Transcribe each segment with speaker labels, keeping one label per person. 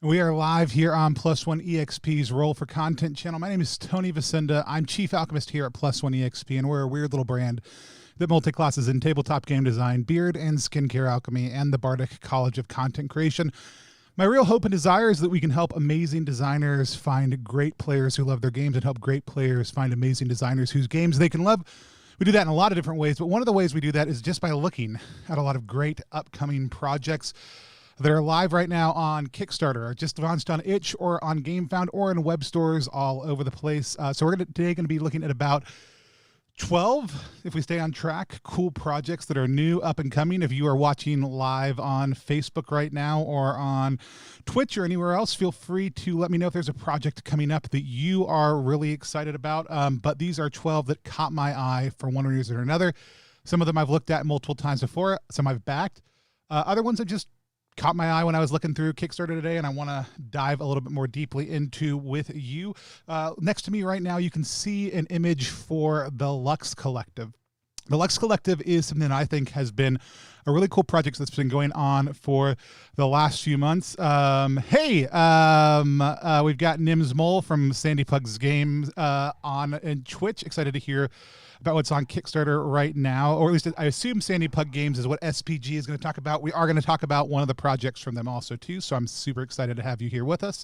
Speaker 1: We are live here on Plus One EXP's Roll for Content channel. My name is Tony Vicinda. I'm Chief Alchemist here at Plus One EXP, and we're a weird little brand that multi-classes in tabletop game design, beard and skincare alchemy, and the Bardic College of Content Creation. My real hope and desire is that we can help amazing designers find great players who love their games and help great players find amazing designers whose games they can love. We do that in a lot of different ways, but one of the ways we do that is just by looking at a lot of great upcoming projects that are live right now on Kickstarter, or just launched on itch, or on Gamefound, or in web stores all over the place. So we're today going to be looking at about 12, if we stay on track, cool projects that are new, up and coming. If you are watching live on Facebook right now or on Twitch or anywhere else, feel free to let me know if there's a project coming up that you are really excited about. But these are 12 that caught my eye for one reason or another. Some of them I've looked at multiple times before, some I've backed. Other ones have just caught my eye when I was looking through Kickstarter today, and I want to dive a little bit more deeply into with you. Next to me right now, you can see an image for the Lux Collective. The Lux Collective is something that I think has been a really cool project that's been going on for the last few months. We've got Nims Mole from Sandy Pug's Games on Twitch. Excited to hear about what's on Kickstarter right now, or at least I assume Sandy Pug Games is what SPG is going to talk about. We are going to talk about one of the projects from them also too, so I'm super excited to have you here with us.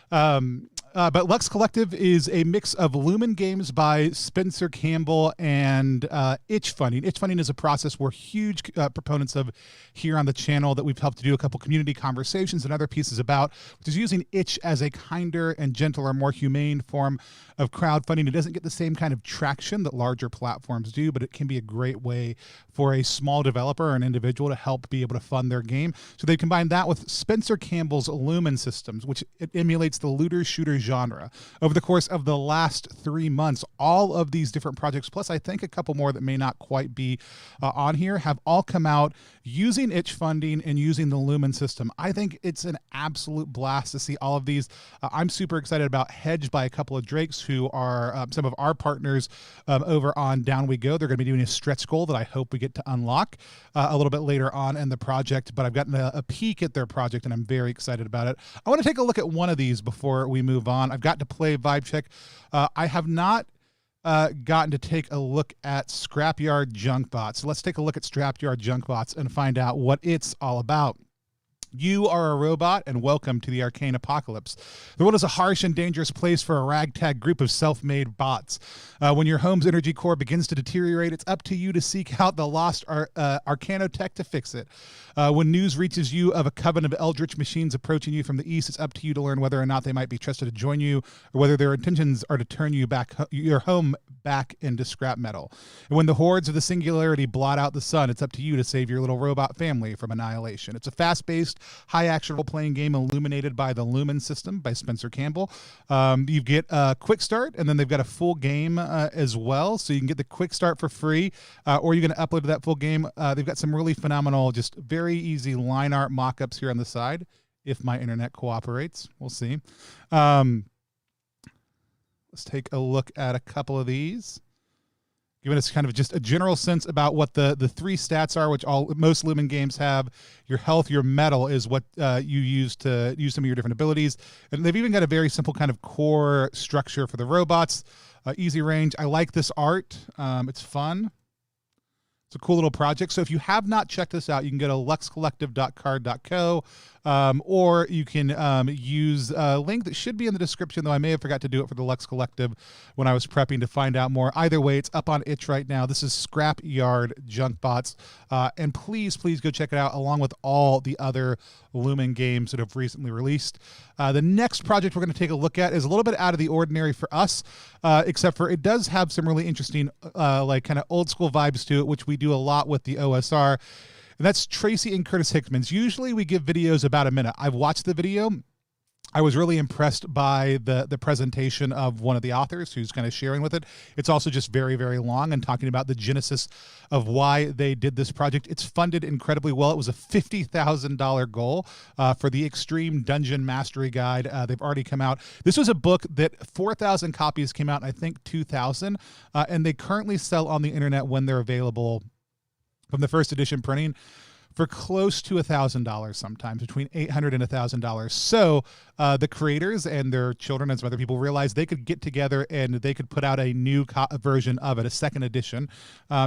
Speaker 1: But Lux Collective is a mix of Lumen games by Spencer Campbell and itch funding. Itch funding is a process we're huge proponents of here on the channel that we've helped to do a couple community conversations and other pieces about, which is using itch as a kinder and gentler, more humane form of crowdfunding. It doesn't get the same kind of traction that larger platforms do, but it can be a great way for a small developer or an individual to help be able to fund their game. So they combine that with Spencer Campbell's Lumen systems, which it emulates the looter-shooter genre. Over the course of the last 3 months, all of these different projects, plus I think a couple more that may not quite be on here, have all come out using itch funding and using the Lumen system. I think it's an absolute blast to see all of these. I'm super excited about Hedged by a couple of Drakes, who are some of our partners over on Down We Go. They're going to be doing a stretch goal that I hope we get to unlock a little bit later on in the project, but I've gotten a peek at their project and I'm very excited about it. I want to take a look at one of these before we move on. I've got to play Vibe Check. I have not gotten to take a look at Scrapyard Junkbots. So let's take a look at Scrapyard Junkbots and find out what it's all about. You are a robot, and welcome to the arcane apocalypse. The world is a harsh and dangerous place for a ragtag group of self-made bots. When your home's energy core begins to deteriorate, it's up to you to seek out the lost arcanotech to fix it. When news reaches you of a coven of eldritch machines approaching you from the east, it's up to you to learn whether or not they might be trusted to join you, or whether their intentions are to turn you back, your home back into scrap metal. And when the hordes of the singularity blot out the sun, it's up to you to save your little robot family from annihilation. It's a fast-paced, high-action role-playing game illuminated by the Lumen system by Spencer Campbell. You get a quick start, and then they've got a full game as well, so you can get the quick start for free, or you're going to upload to that full game. They've got some really phenomenal, just very easy line art mock-ups here on the side, if my internet cooperates. We'll see. Let's take a look at a couple of these, giving us kind of just a general sense about what the 3 stats are, which most Lumen games have. Your health, your metal is what you use to use some of your different abilities. And they've even got a very simple kind of core structure for the robots. Easy range. I like this art. It's fun. It's a cool little project. So if you have not checked this out, you can go to luxcollective.card.co, or you can use a link that should be in the description, though I may have forgot to do it for the Lux Collective when I was prepping to find out more. Either way, it's up on itch right now. This is Scrapyard Junkbots, and please go check it out along with all the other Lumen games that have recently released. The next project we're going to take a look at is a little bit out of the ordinary for us, except for it does have some really interesting like kind of old school vibes to it, which we do a lot with the OSR. And that's Tracy and Curtis Hickman's. Usually we give videos about a minute. I've watched the video. I was really impressed by the presentation of one of the authors who's kind of sharing with it. It's also just very, very long and talking about the genesis of why they did this project. It's funded incredibly well. It was a $50,000 goal for the Extreme Dungeon Mastery Guide. They've already come out. This was a book that 4,000 copies came out in, I think, 2000, and they currently sell on the internet when they're available from the first edition printing for close to $1,000, sometimes between $800 and $1,000. So the creators and their children and some other people realized they could get together and they could put out a new version of it, a second edition,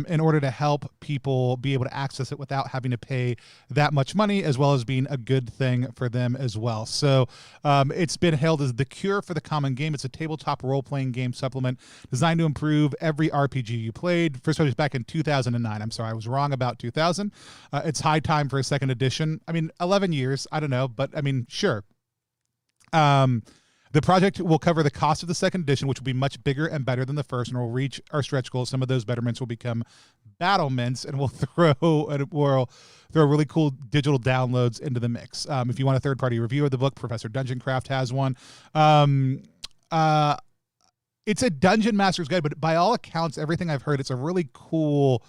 Speaker 1: in order to help people be able to access it without having to pay that much money, as well as being a good thing for them as well. So it's been hailed as the cure for the common game. It's a tabletop role-playing game supplement designed to improve every RPG you played. First published back in 2009. I'm sorry, I was wrong about 2000. It's high time for a second edition. I mean, 11 years, I don't know, but I mean, sure. The project will cover the cost of the second edition, which will be much bigger and better than the first, and will reach our stretch goals. Some of those betterments will become battlements, and we'll throw really cool digital downloads into the mix. If you want a third-party review of the book, Professor Dungeoncraft has one. It's a Dungeon Master's Guide, but by all accounts, everything I've heard, it's a really cool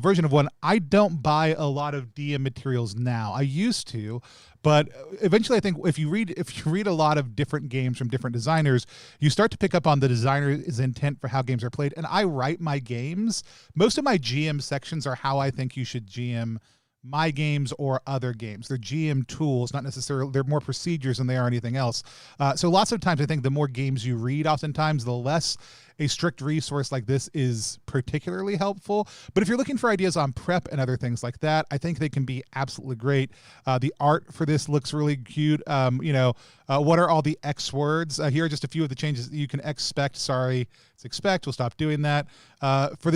Speaker 1: version of one. I don't buy a lot of DM materials now. I used to, but eventually I think if you read a lot of different games from different designers, you start to pick up on the designer's intent for how games are played. And I write my games. Most of my GM sections are how I think you should GM my games or other games. They're GM tools, not necessarily, they're more procedures than they are anything else. So lots of times I think the more games you read, oftentimes the less a strict resource like this is particularly helpful. But if you're looking for ideas on prep and other things like that, I think they can be absolutely great. The art for this looks really cute. What are all the X words? Here are just a few of the changes that you can expect. Sorry, it's expect. We'll stop doing that. For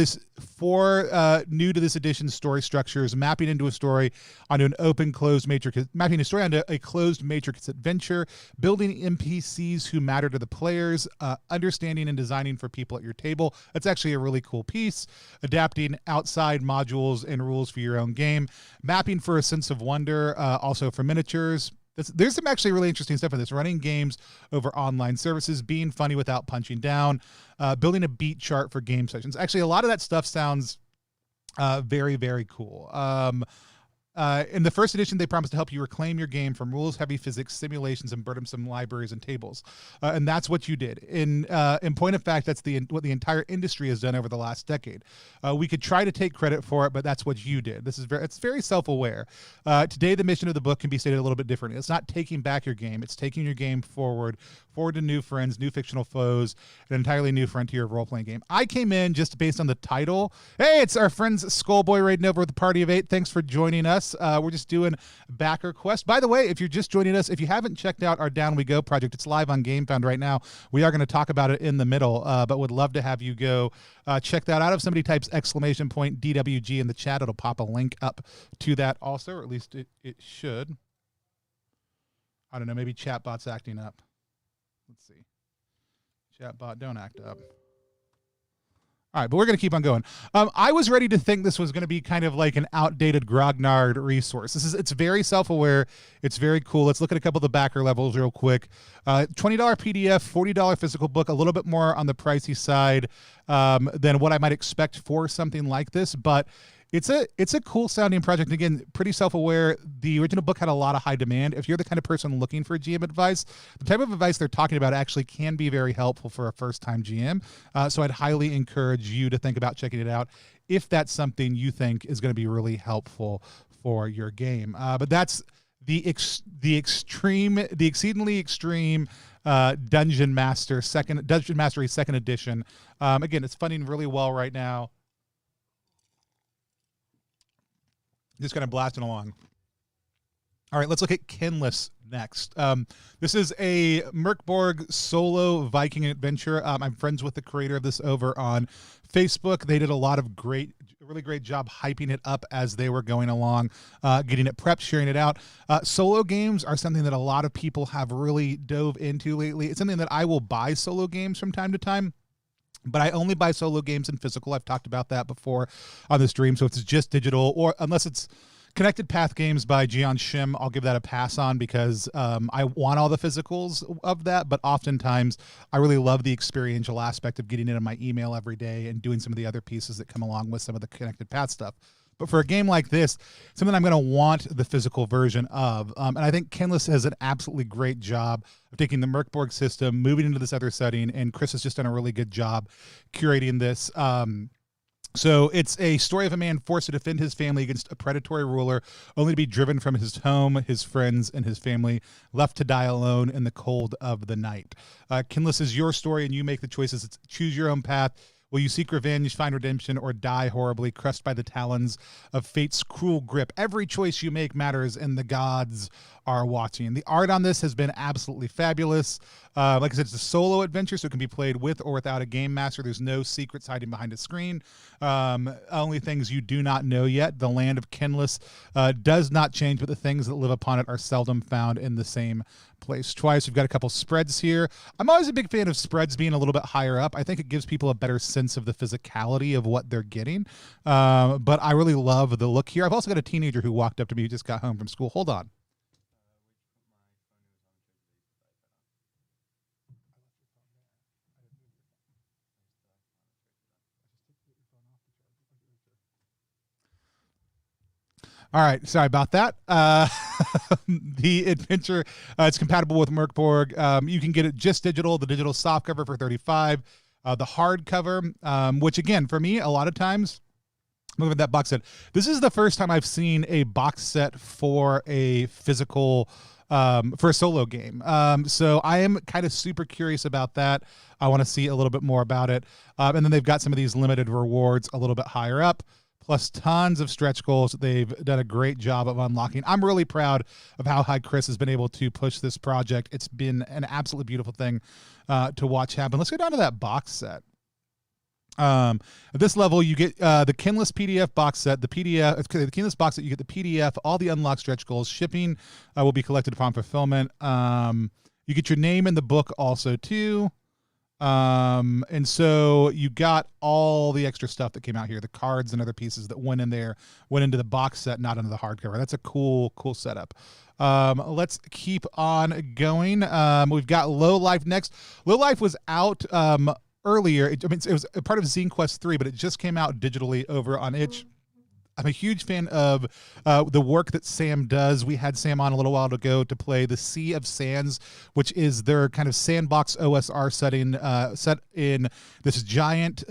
Speaker 1: new to this edition story structures, mapping into a story onto an open closed matrix, mapping a story onto a closed matrix adventure, building NPCs who matter to the players, understanding and designing for people at your table. That's actually a really cool piece. Adapting outside modules and rules for your own game, mapping for a sense of wonder, also for miniatures. There's some actually really interesting stuff in this. Running games over online services, being funny without punching down, building a beat chart for game sessions. Actually, a lot of that stuff sounds very, very cool. In the first edition, they promised to help you reclaim your game from rules-heavy physics, simulations, and burdensome libraries and tables. And that's what you did. In point of fact, that's what the entire industry has done over the last decade. We could try to take credit for it, but that's what you did. It's very self-aware. Today, the mission of the book can be stated a little bit differently. It's not taking back your game. It's taking your game forward to new friends, new fictional foes, an entirely new frontier of role-playing game. I came in just based on the title. Hey, it's our friends Skullboy raiding over with the Party of 8. Thanks for joining us. We're just doing Backerquest. By the way, if you're just joining us, if you haven't checked out our Down We Go project, it's live on Gamefound right now. We are going to talk about it in the middle, but would love to have you go check that out. If somebody types !DWG in the chat, it'll pop a link up to that also, or at least it should. I don't know, maybe chatbot's acting up. Let's see. Chatbot, don't act up. All right, but we're going to keep on going. I was ready to think this was going to be kind of like an outdated grognard resource. It's very self-aware. It's very cool. Let's look at a couple of the backer levels real quick. $20 PDF, $40 physical book, a little bit more on the pricey side than what I might expect for something like this, but it's a cool sounding project. Again, pretty self-aware. The original book had a lot of high demand. If you're the kind of person looking for GM advice, the type of advice they're talking about actually can be very helpful for a first-time GM. So I'd highly encourage you to think about checking it out if that's something you think is going to be really helpful for your game. But that's the exceedingly extreme Dungeon Mastery second edition. Again, it's funding really well right now. Just kind of blasting along. All right, let's look at Kinless next. This is a Merkborg solo Viking adventure. I'm friends with the creator of this over on Facebook. They did a lot of really great job hyping it up as they were going along, getting it prepped, sharing it out. Solo games are something that a lot of people have really dove into lately. It's something that I will buy solo games from time to time. But I only buy solo games in physical. I've talked about that before on the stream. So if it's just digital, or unless it's Connected Path Games by Gian Shim, I'll give that a pass on because I want all the physicals of that. But oftentimes, I really love the experiential aspect of getting it in my email every day and doing some of the other pieces that come along with some of the Connected Path stuff. But for a game like this, something I'm going to want the physical version of. And I think Kinless has an absolutely great job of taking the Merkborg system, moving into this other setting, and Chris has just done a really good job curating this. So it's a story of a man forced to defend his family against a predatory ruler, only to be driven from his home, his friends, and his family, left to die alone in the cold of the night. Kinless is your story, and you make the choices. It's choose your own path. Will you seek revenge, find redemption, or die horribly, crushed by the talons of fate's cruel grip? Every choice you make matters, and the gods are watching. The art on this has been absolutely fabulous. Like I said, it's a solo adventure, so it can be played with or without a game master. There's no secrets hiding behind a screen. Only things you do not know yet. The land of Kinless does not change, but the things that live upon it are seldom found in the same place twice. We've got a couple spreads here. I'm always a big fan of spreads being a little bit higher up. I think it gives people a better sense of the physicality of what they're getting. But I really love the look here. I've also got a teenager who walked up to me who just got home from school. Hold on. All right, sorry about that. The adventure, it's compatible with Merkborg. You can get it just digital, the digital softcover for $35, the hardcover, which again, for me, a lot of times, look at that box set. This is the first time I've seen a box set for a physical, for a solo game. So I am kind of super curious about that. I want to see a little bit more about it. And then they've got some of these limited rewards a little bit higher up, plus tons of stretch goals that they've done a great job of unlocking. I'm really proud of how high Chris has been able to push this project. It's been an absolutely beautiful thing to watch happen. Let's go down to that box set. At this level, you get the Kinless PDF box set, the Kinless box set, you get the PDF, all the unlocked stretch goals. Shipping will be collected upon fulfillment. You get your name in the book also, too. And so you got all the extra stuff that came out here, the cards and other pieces that went in there, went into the box set, not into the hardcover. That's a cool setup. Let's keep on going. We've got Low Life next. Low Life was out earlier. It was a part of Zine Quest 3, but it just came out digitally over on itch. I'm a huge fan of the work that Sam does. We had Sam on a little while ago to play the Sea of Sands, which is their kind of sandbox OSR setting set in this giant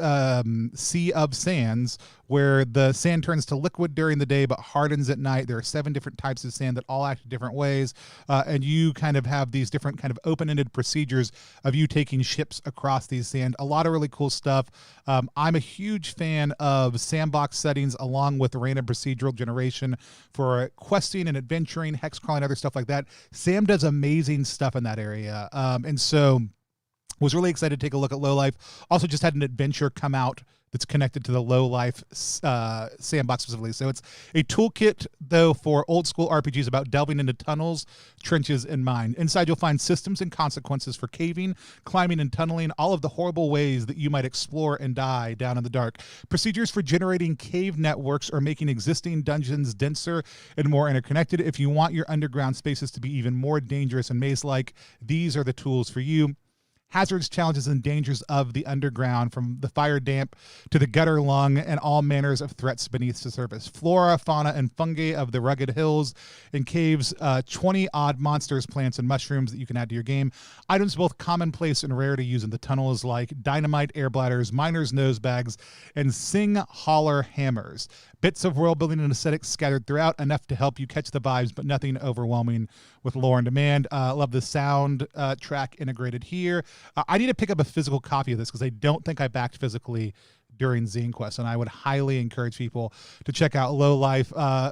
Speaker 1: sea of sands where the sand turns to liquid during the day but hardens at night. There are 7 different types of sand that all act in different ways, and you kind of have these different kind of open-ended procedures of you taking ships across these sand. A lot of really cool stuff. I'm a huge fan of sandbox settings along with random procedural generation for questing and adventuring, hex crawling, other stuff like that. Sam does amazing stuff in that area, and so was really excited to take a look at Low Life. Also just had an adventure come out that's connected to the Low Life sandbox specifically. So it's a toolkit, though, for old school RPGs about delving into tunnels, trenches, and mine. Inside, you'll find systems and consequences for caving, climbing, and tunneling, all of the horrible ways that you might explore and die down in the dark. Procedures for generating cave networks or making existing dungeons denser and more interconnected. If you want your underground spaces to be even more dangerous and maze-like, these are the tools for you. Hazards, challenges, and dangers of the underground, from the fire damp to the gutter lung and all manners of threats beneath the surface. Flora, fauna, and fungi of the rugged hills and caves, 20 odd monsters, plants, and mushrooms that you can add to your game. Items both commonplace and rare to use in the tunnels like dynamite, air bladders, miner's nose bags, and sing holler hammers. Bits of world building and aesthetics scattered throughout, enough to help you catch the vibes, but nothing overwhelming with lore and demand. Love the sound track integrated here. I need to pick up a physical copy of this because I don't think I backed physically during Zine Quest, and I would highly encourage people to check out Low Life.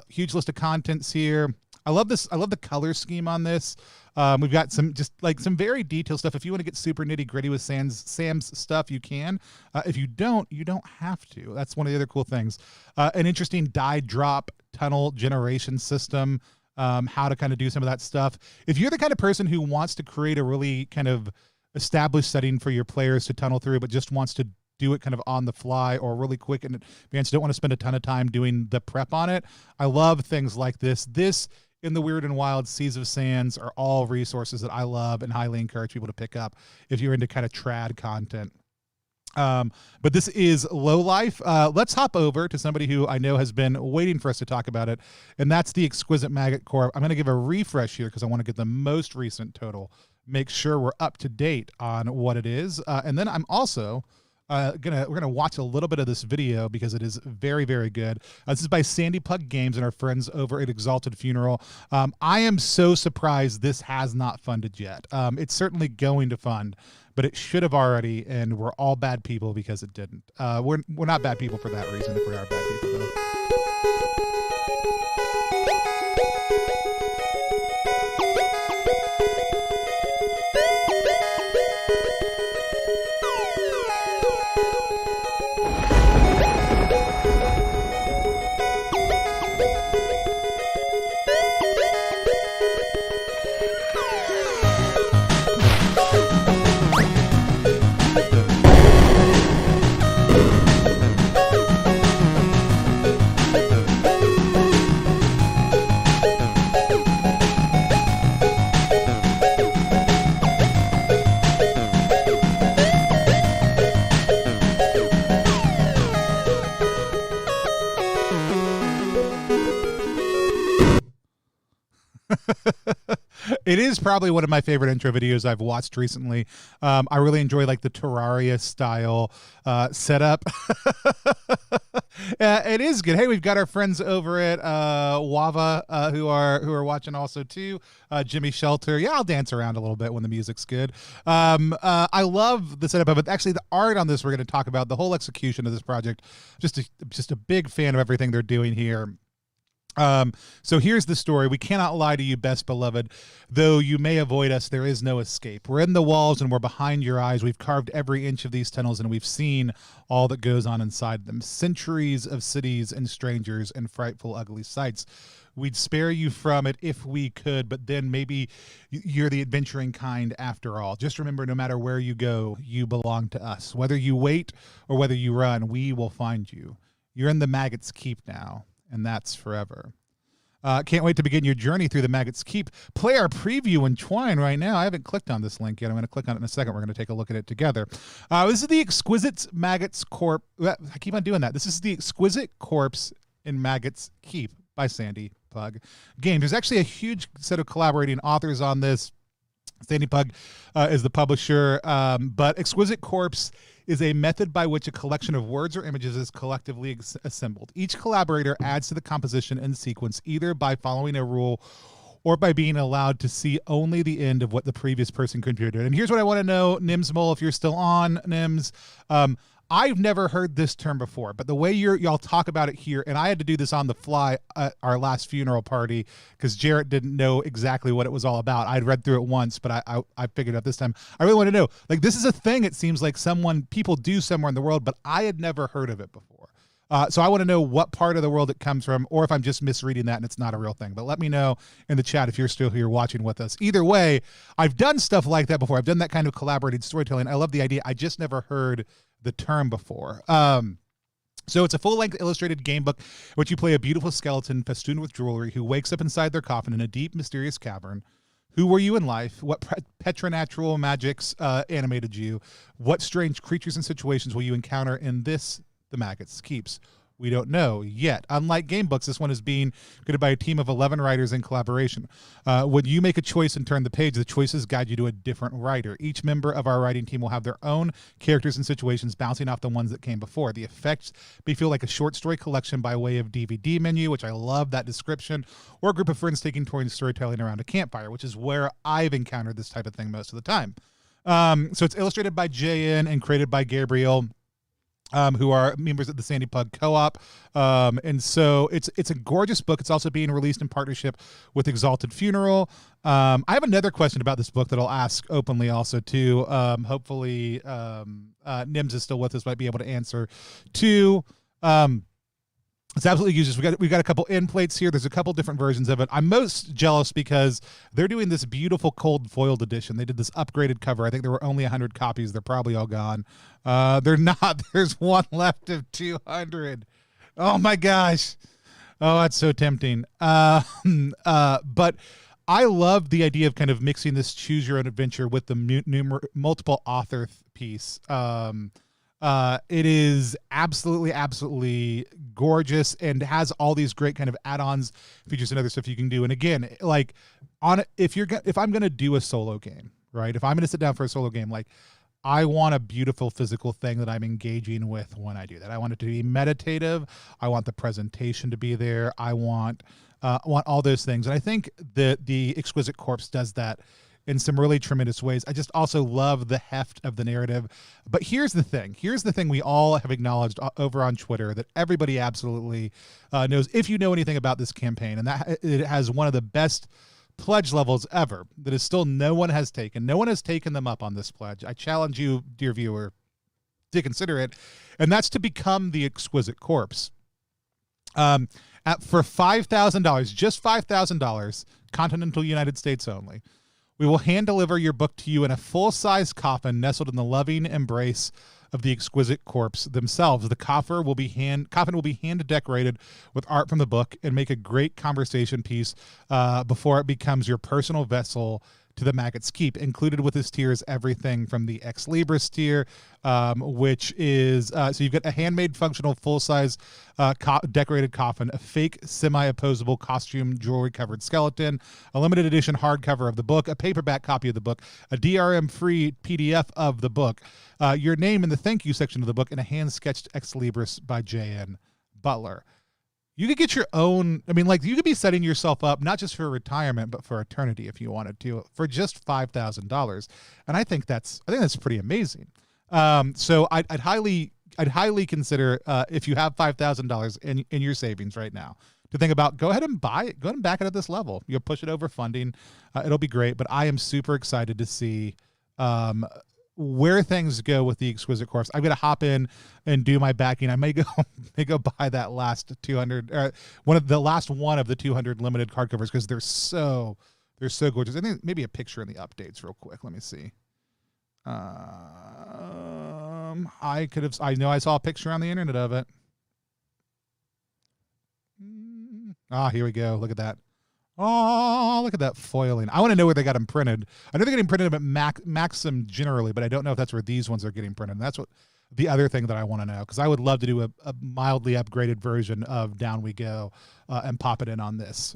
Speaker 1: Huge list of contents here. I love this. I love the color scheme on this. We've got some very detailed stuff. If you want to get super nitty gritty with Sam's stuff, you can. If you don't have to. That's one of the other cool things. An interesting die drop tunnel generation system. How to kind of do some of that stuff. If you're the kind of person who wants to create a really kind of established setting for your players to tunnel through, but just wants to do it kind of on the fly or really quick in advance, don't want to spend a ton of time doing the prep on it, I love things like this. This in the Weird and Wild Seas of Sands are all resources that I love and highly encourage people to pick up if you're into kind of trad content. But this is Low Life. Let's hop over to somebody who I know has been waiting for us to talk about it, and that's the Exquisite Maggot Corp. I'm going to give a refresh here because I want to get the most recent total, make sure we're up to date on what it is. And then I'm also We're gonna watch a little bit of this video because it is very, very good. This is by Sandy Pug Games and our friends over at Exalted Funeral. I am so surprised this has not funded yet. It's certainly going to fund, but it should have already, and we're all bad people because it didn't. We're not bad people for that reason, if we are bad people though. It is probably one of my favorite intro videos I've watched recently. I really enjoy like the Terraria style setup. It is good. Hey, we've got our friends over at Wava who are watching also too. Jimmy Shelter. Yeah, I'll dance around a little bit when the music's good. I love the setup of it. Actually, the art on this we're going to talk about. The whole execution of this project. Just a big fan of everything they're doing here. So here's the story. We cannot lie to you, best beloved. Though you may avoid us, there is no escape. We're in the walls and we're behind your eyes. We've carved every inch of these tunnels and we've seen all that goes on inside them. Centuries of cities and strangers and frightful, ugly sights. We'd spare you from it if we could, but then maybe you're the adventuring kind after all. Just remember, no matter where you go, you belong to us. Whether you wait or whether you run, we will find you. You're in the Maggot's Keep now. And that's forever. Can't wait to begin your journey through the Maggot's Keep. Play our preview in Twine right now. I haven't clicked on this link yet. I'm going to click on it in a second. We're going to take a look at it together. This is the Exquisite Maggot's Corpse. I keep on doing that. This is the Exquisite Corpse in Maggot's Keep by Sandy Pug Games. There's actually a huge set of collaborating authors on this. Sandy Pug is the publisher, but Exquisite Corpse is a method by which a collection of words or images is collectively assembled. Each collaborator adds to the composition and sequence either by following a rule or by being allowed to see only the end of what the previous person contributed. And here's what I want to know, Nims Mole, if you're still on, Nims. I've never heard this term before, but the way y'all talk about it here, and I had to do this on the fly at our last funeral party because Jarrett didn't know exactly what it was all about. I'd read through it once, but I figured it out this time. I really want to know, like, this is a thing it seems like people do somewhere in the world, but I had never heard of it before. So I want to know what part of the world it comes from, or if I'm just misreading that and it's not a real thing. But let me know in the chat if you're still here watching with us. Either way, I've done stuff like that before. I've done that kind of collaborated storytelling. I love the idea. I just never heard the term before. So it's a full-length illustrated game book in which you play a beautiful skeleton festooned with jewelry who wakes up inside their coffin in a deep, mysterious cavern. Who were you in life? What preternatural magics animated you? What strange creatures and situations will you encounter in the Maggot's Keeps? We don't know yet. Unlike game books, this one is being created by a team of 11 writers in collaboration. When you make a choice and turn the page, the choices guide you to a different writer. Each member of our writing team will have their own characters and situations bouncing off the ones that came before. The effects may feel like a short story collection by way of DVD menu, which I love that description, or a group of friends taking turns storytelling around a campfire, which is where I've encountered this type of thing most of the time. So it's illustrated by JN and created by Gabriel, who are members of the Sandy Pug Co-op. And so it's a gorgeous book. It's also being released in partnership with Exalted Funeral. I have another question about this book that I'll ask openly also too. Hopefully Nims is still with us, might be able to answer too. It's absolutely useless. We've got a couple end plates here. There's a couple different versions of it. I'm most jealous because they're doing this beautiful cold foiled edition. They did this upgraded cover. I think there were only 100 copies. They're probably all gone. They're not. There's one left of 200. Oh my gosh. Oh, that's so tempting. But I love the idea of kind of mixing this choose your own adventure with the multiple author piece. It is absolutely gorgeous and has all these great kind of add-ons, features, and other stuff you can do. And again, like if I'm going to do a solo game, right? If I'm going to sit down for a solo game, like I want a beautiful physical thing that I'm engaging with when I do that. I want it to be meditative. I want the presentation to be there. I want all those things. And I think that the Exquisite Corpse does that in some really tremendous ways. I just also love the heft of the narrative. But here's the thing. Here's the thing we all have acknowledged over on Twitter that everybody absolutely knows if you know anything about this campaign, and that it has one of the best pledge levels ever that is still no one has taken. No one has taken them up on this pledge. I challenge you, dear viewer, to consider it, and that's to become the Exquisite Corpse. For $5,000, just $5,000, continental United States only, we will hand deliver your book to you in a full-size coffin nestled in the loving embrace of the Exquisite Corpse themselves. The coffin will be hand decorated with art from the book and make a great conversation piece before it becomes your personal vessel to the Maggot's Keep. Included with this tier is everything from the Ex Libris tier, which is, so you've got a handmade functional full-size decorated coffin, a fake semi-opposable costume jewelry-covered skeleton, a limited edition hardcover of the book, a paperback copy of the book, a DRM-free PDF of the book, your name in the thank you section of the book, and a hand-sketched Ex Libris by J.N. Butler. You could get your own, I mean, like, you could be setting yourself up not just for retirement, but for eternity if you wanted to, for just $5,000. And I think that's pretty amazing. So I'd highly consider, if you have $5,000 in your savings right now, to think about, go ahead and buy it, go ahead and back it at this level. You'll push it over funding. It'll be great. But I am super excited to see where things go with the Exquisite Corpse. I'm gonna hop in and do my backing. I may go buy that last 200, one of the 200 limited hardcovers, because they're so gorgeous. I think maybe a picture in the updates real quick. Let me see. I know I saw a picture on the internet of it. Here we go. Look at that. Oh, look at that foiling. I want to know where they got them printed. I know they're getting printed at Maxim generally, but I don't know if that's where these ones are getting printed. And that's what the other thing that I want to know, because I would love to do a mildly upgraded version of Down We Go and pop it in on this.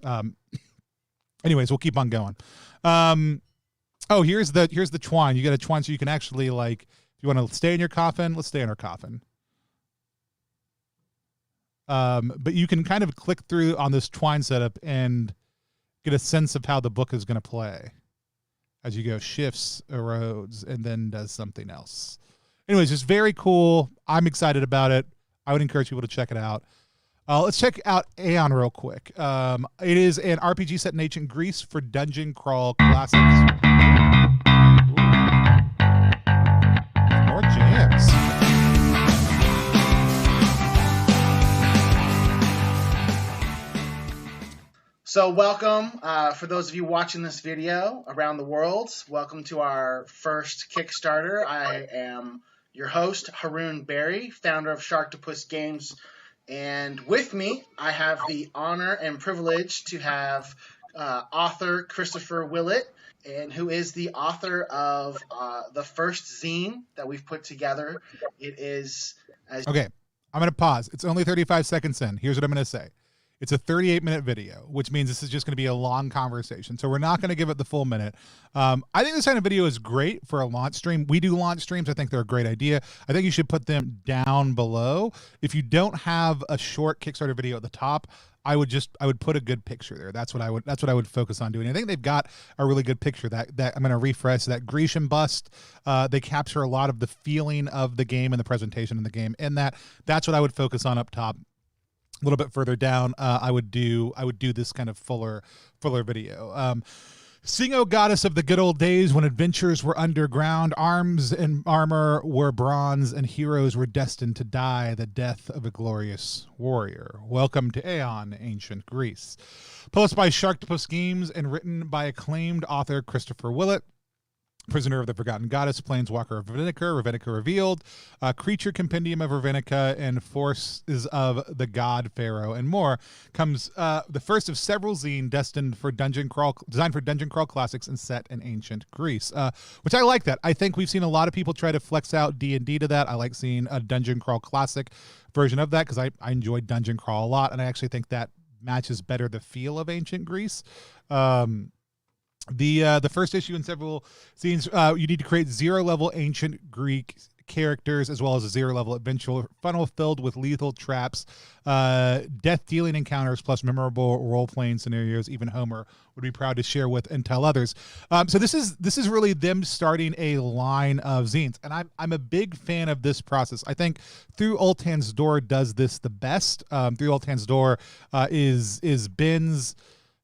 Speaker 1: Anyways, we'll keep on going. Here's the twine. You get a twine so you can actually, like, if you want to stay in your coffin, let's stay in our coffin. But you can kind of click through on this twine setup and get a sense of how the book is going to play as you go, shifts, erodes, and then does something else. Anyways, it's very cool. I'm excited about it. I would encourage people to check it out. Let's check out Aeon real quick. It is an RPG set in ancient Greece for dungeon crawl classics. More jams.
Speaker 2: So welcome, for those of you watching this video around the world, welcome to our first Kickstarter. I am your host, Haroon Berry, founder of Sharktopus Games, and with me, I have the honor and privilege to have author Christopher Willett, and who is the author of the first zine that we've put together. It is...
Speaker 1: Okay, I'm going to pause. It's only 35 seconds in. Here's what I'm going to say. It's a 38-minute video, which means this is just going to be a long conversation. So we're not going to give it the full minute. I think this kind of video is great for a launch stream. We do launch streams. I think they're a great idea. I think you should put them down below. If you don't have a short Kickstarter video at the top, I would put a good picture there. That's what I would focus on doing. I think they've got a really good picture that I'm going to refresh. That Grecian bust, they capture a lot of the feeling of the game and the presentation in the game, and that's what I would focus on up top. A little bit further down, I would do this kind of fuller video. Sing, O goddess of the good old days when adventures were underground, arms and armor were bronze, and heroes were destined to die the death of a glorious warrior. Welcome to Aeon, ancient Greece. Published by Sharktopus Games and written by acclaimed author Christopher Willett. Prisoner of the Forgotten Goddess, Planeswalker of Ravenica, Ravenica Revealed, Creature Compendium of Ravenica, and Forces of the God Pharaoh, and more, comes the first of several zine designed for dungeon crawl classics and set in ancient Greece, which I like that. I think we've seen a lot of people try to flex out D&D to that. I like seeing a dungeon crawl classic version of that because I enjoyed dungeon crawl a lot, and I actually think that matches better the feel of ancient Greece. The first issue in several scenes, you need to create 0-level ancient Greek characters as well as a 0-level adventure funnel filled with lethal traps, death-dealing encounters, plus memorable role-playing scenarios. Even Homer would be proud to share with and tell others. So this is really them starting a line of zines, and I'm a big fan of this process. I think Through Oltan's Door does this the best. Through Oltan's Door is Ben's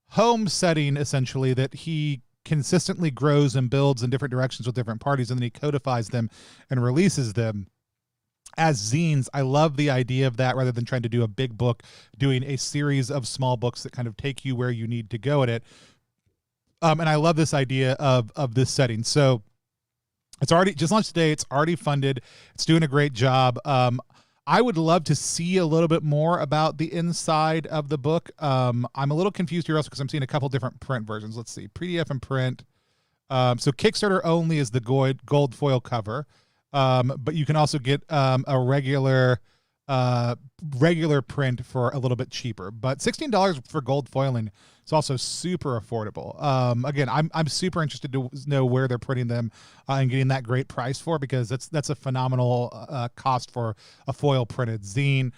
Speaker 1: home setting, essentially, that he consistently grows and builds in different directions with different parties, and then he codifies them and releases them as zines. I love the idea of that, rather than trying to do a big book, doing a series of small books that kind of take you where you need to go at it. And I love this idea of this setting. So it's already just launched today. It's already funded. It's doing a great job. I would love to see a little bit more about the inside of the book. I'm a little confused here also because I'm seeing a couple different print versions. Let's see, PDF and print. So Kickstarter only is the gold foil cover, but you can also get a regular print for a little bit cheaper. But $16 for gold foiling is also super affordable. Again, I'm super interested to know where they're putting them and getting that great price for, because that's a phenomenal cost for a foil printed zine.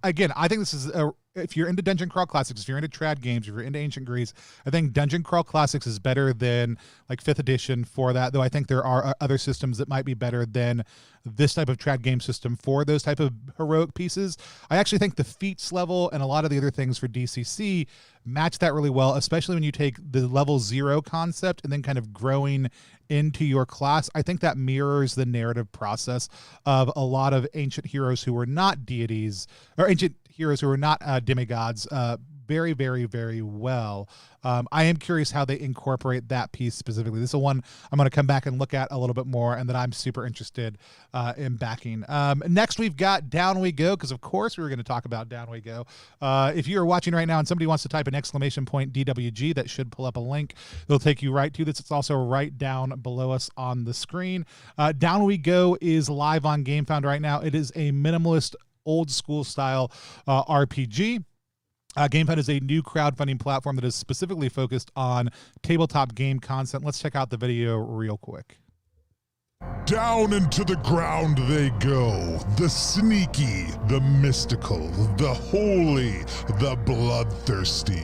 Speaker 1: Again, I think this is if you're into Dungeon Crawl Classics, if you're into trad games, if you're into Ancient Greece, I think Dungeon Crawl Classics is better than like 5th edition for that, though I think there are other systems that might be better than this type of trad game system for those type of heroic pieces. I actually think the feats level and a lot of the other things for DCC match that really well, especially when you take the level 0 concept and then kind of growing into your class. I think that mirrors the narrative process of a lot of ancient heroes who were not deities, or ancient heroes who are not demigods, very, very, very well. I am curious how they incorporate that piece specifically. This is one I'm going to come back and look at a little bit more, and that I'm super interested in backing. Next, we've got Down We Go, because of course we were going to talk about Down We Go. If you are watching right now and somebody wants to type an exclamation point DWG, that should pull up a link. It'll take you right to this. It's also right down below us on the screen. Down We Go is live on Gamefound right now. It is a minimalist, old school style RPG. Gamefound is a new crowdfunding platform that is specifically focused on tabletop game content. Let's check out the video real quick.
Speaker 3: Down into the ground they go, the sneaky, the mystical, the holy, the bloodthirsty,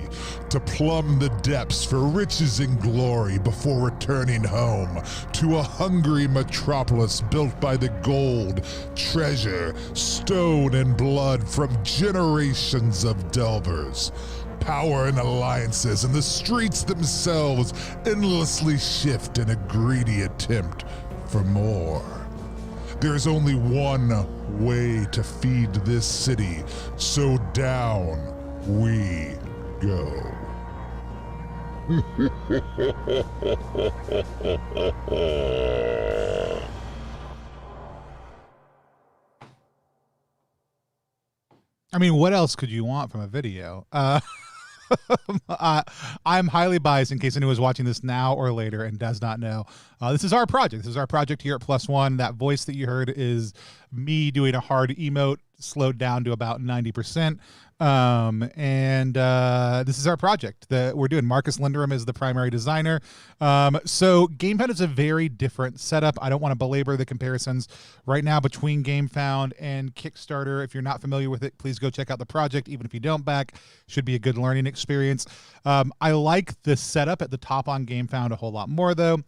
Speaker 3: to plumb the depths for riches and glory before returning home to a hungry metropolis built by the gold, treasure, stone, and blood from generations of delvers. Power and alliances and the streets themselves endlessly shift in a greedy attempt for more. There's only one way to feed this city, so down we go.
Speaker 1: I mean, what else could you want from a video? I'm highly biased in case anyone was watching this now or later and does not know. This is our project. This is our project here at Plus One. That voice that you heard is me doing a hard emote slowed down to about 90%. This is our project that we're doing. Marcus Linderum is the primary designer. So Gamefound is a very different setup. I don't want to belabor the comparisons right now between Gamefound and Kickstarter. If you're not familiar with it, please go check out the project. Even if you don't back, should be a good learning experience. I like the setup at the top on Gamefound a whole lot more though,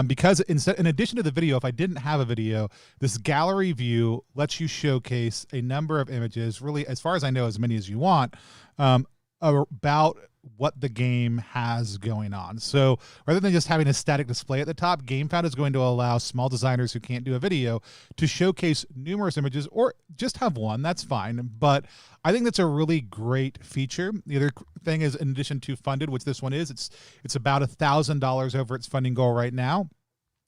Speaker 1: because in addition to the video, if I didn't have a video, this gallery view lets you showcase a number of images, really, as far as I know, as many as you want, about what the game has going on. So rather than just having a static display at the top, Gamefound is going to allow small designers who can't do a video to showcase numerous images, or just have one, that's fine. But I think that's a really great feature. The other thing is, in addition to funded, which this one is, it's about $1,000 over its funding goal right now,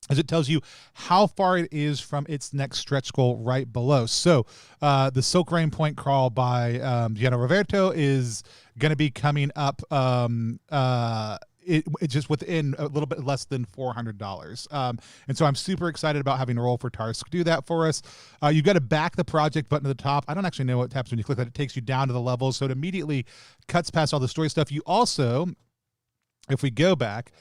Speaker 1: as it tells you how far it is from its next stretch goal right below. So the Silk Rain Point Crawl by Gianna Roverto is going to be coming up it's just within a little bit less than $400. And so I'm super excited about having Roll for Tarsk do that for us. You've got to back the project button at the top. I don't actually know what happens when you click that. It takes you down to the levels, so it immediately cuts past all the story stuff. You also if we go back,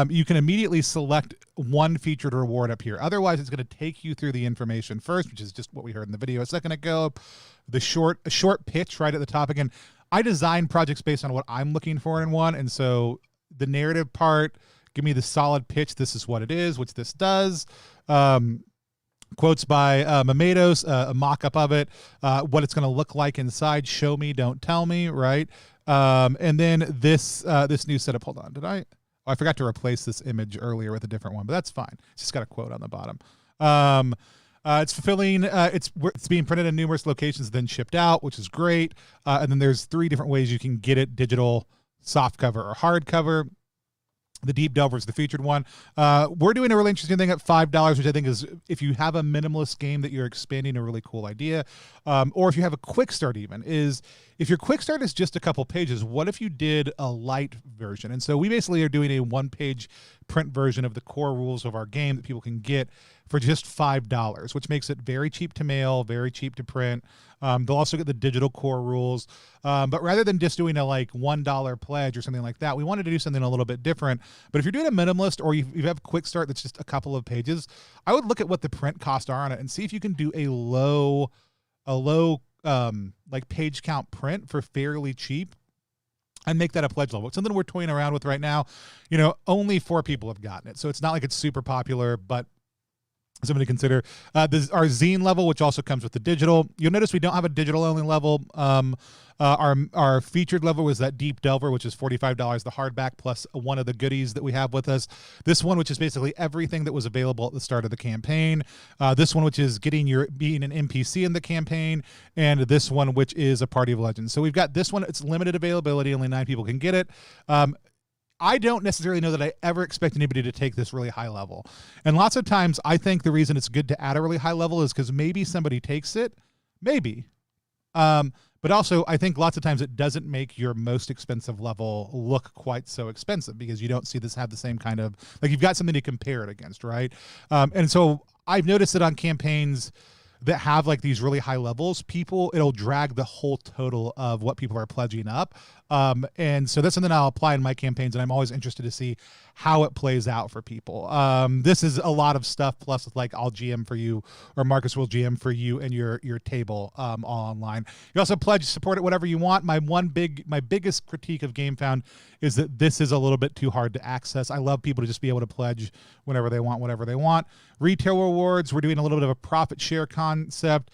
Speaker 1: you can immediately select one featured reward up here. Otherwise, it's going to take you through the information first, which is just what we heard in the video. It's not going to go up a short pitch right at the top. Again, I design projects based on what I'm looking for in one, and so the narrative part, give me the solid pitch. This is what it is, which this does. Quotes by Mamedos, a mock-up of it, what it's going to look like inside. Show me, don't tell me, right? And then this new setup. Hold on, did I? Oh, I forgot to replace this image earlier with a different one, but that's fine. It's just got a quote on the bottom. It's fulfilling. It's being printed in numerous locations, then shipped out, which is great. And then there's 3 different ways you can get it: digital, softcover, or hardcover. The Deep Delver is the featured one. We're doing a really interesting thing at $5, which I think is if you have a minimalist game that you're expanding a really cool idea, or if you have a quick start even, is if your quick start is just a couple pages, what if you did a light version? And so we basically are doing a 1-page print version of the core rules of our game that people can get for just $5, which makes it very cheap to mail, very cheap to print. They'll also get the digital core rules. But rather than just doing a like $1 pledge or something like that, we wanted to do something a little bit different. But if you're doing a minimalist or you have a quick start that's just a couple of pages, I would look at what the print costs are on it and see if you can do a low like page count print for fairly cheap and make that a pledge level. It's something we're toying around with right now. Only 4 people have gotten it. So it's not like it's super popular, but something to consider. This is our zine level, which also comes with the digital. You'll notice we don't have a digital only level. Our featured level was that Deep Delver, which is $45, the hardback plus one of the goodies that we have with us. This one, which is basically everything that was available at the start of the campaign. This one, which is being an NPC in the campaign, and this one, which is a Party of Legends. So we've got this one. It's limited availability. Only 9 people can get it. I don't necessarily know that I ever expect anybody to take this really high level. And lots of times I think the reason it's good to add a really high level is because maybe somebody takes it. Maybe. But also I think lots of times it doesn't make your most expensive level look quite so expensive because you don't see this have the same kind of, like you've got something to compare it against, right? And so I've noticed that on campaigns that have like these really high levels, it'll drag the whole total of what people are pledging up. And so that's something I'll apply in my campaigns, and I'm always interested to see how it plays out for people. This is a lot of stuff, plus like I'll GM for you, or Marcus will GM for you and your table all online. You also pledge support it whatever you want. My biggest critique of Gamefound is that this is a little bit too hard to access. I love people to just be able to pledge whenever they want, whatever they want. Retail rewards, we're doing a little bit of a profit share concept.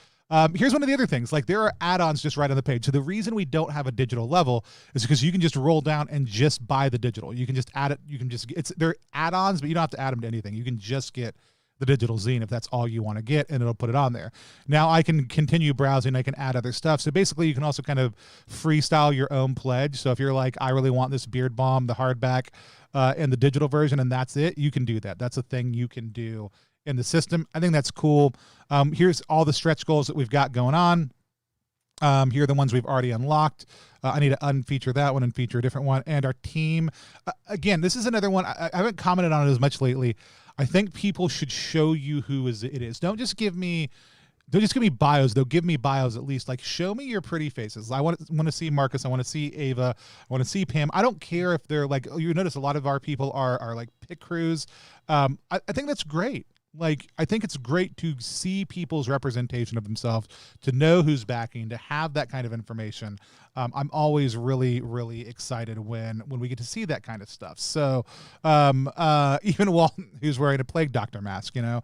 Speaker 1: Here's one of the other things, like there are add-ons just right on the page. So the reason we don't have a digital level is because you can just roll down and just buy the digital. You can just add it. You can just, they're add-ons, but you don't have to add them to anything. You can just get the digital zine if that's all you want to get, and it'll put it on there. Now I can continue browsing. I can add other stuff. So basically you can also kind of freestyle your own pledge. So if you're like, I really want this Beard Balm, the hardback, and the digital version, and that's it, you can do that. That's a thing you can do in the system. I think that's cool. Here's all the stretch goals that we've got going on. Here are the ones we've already unlocked. I need to unfeature that one and feature a different one. And our team, again, this is another one. I haven't commented on it as much lately. I think people should show you who it is. Don't just give me bios. They'll give me bios at least. Like, show me your pretty faces. I want to see Marcus. I want to see Ava. I want to see Pam. I don't care if they're like, you notice a lot of our people are like pit crews. I think that's great. Like, I think it's great to see people's representation of themselves, to know who's backing, to have that kind of information. I'm always really, really excited when we get to see that kind of stuff. So even Walton, who's wearing a Plague Doctor mask, and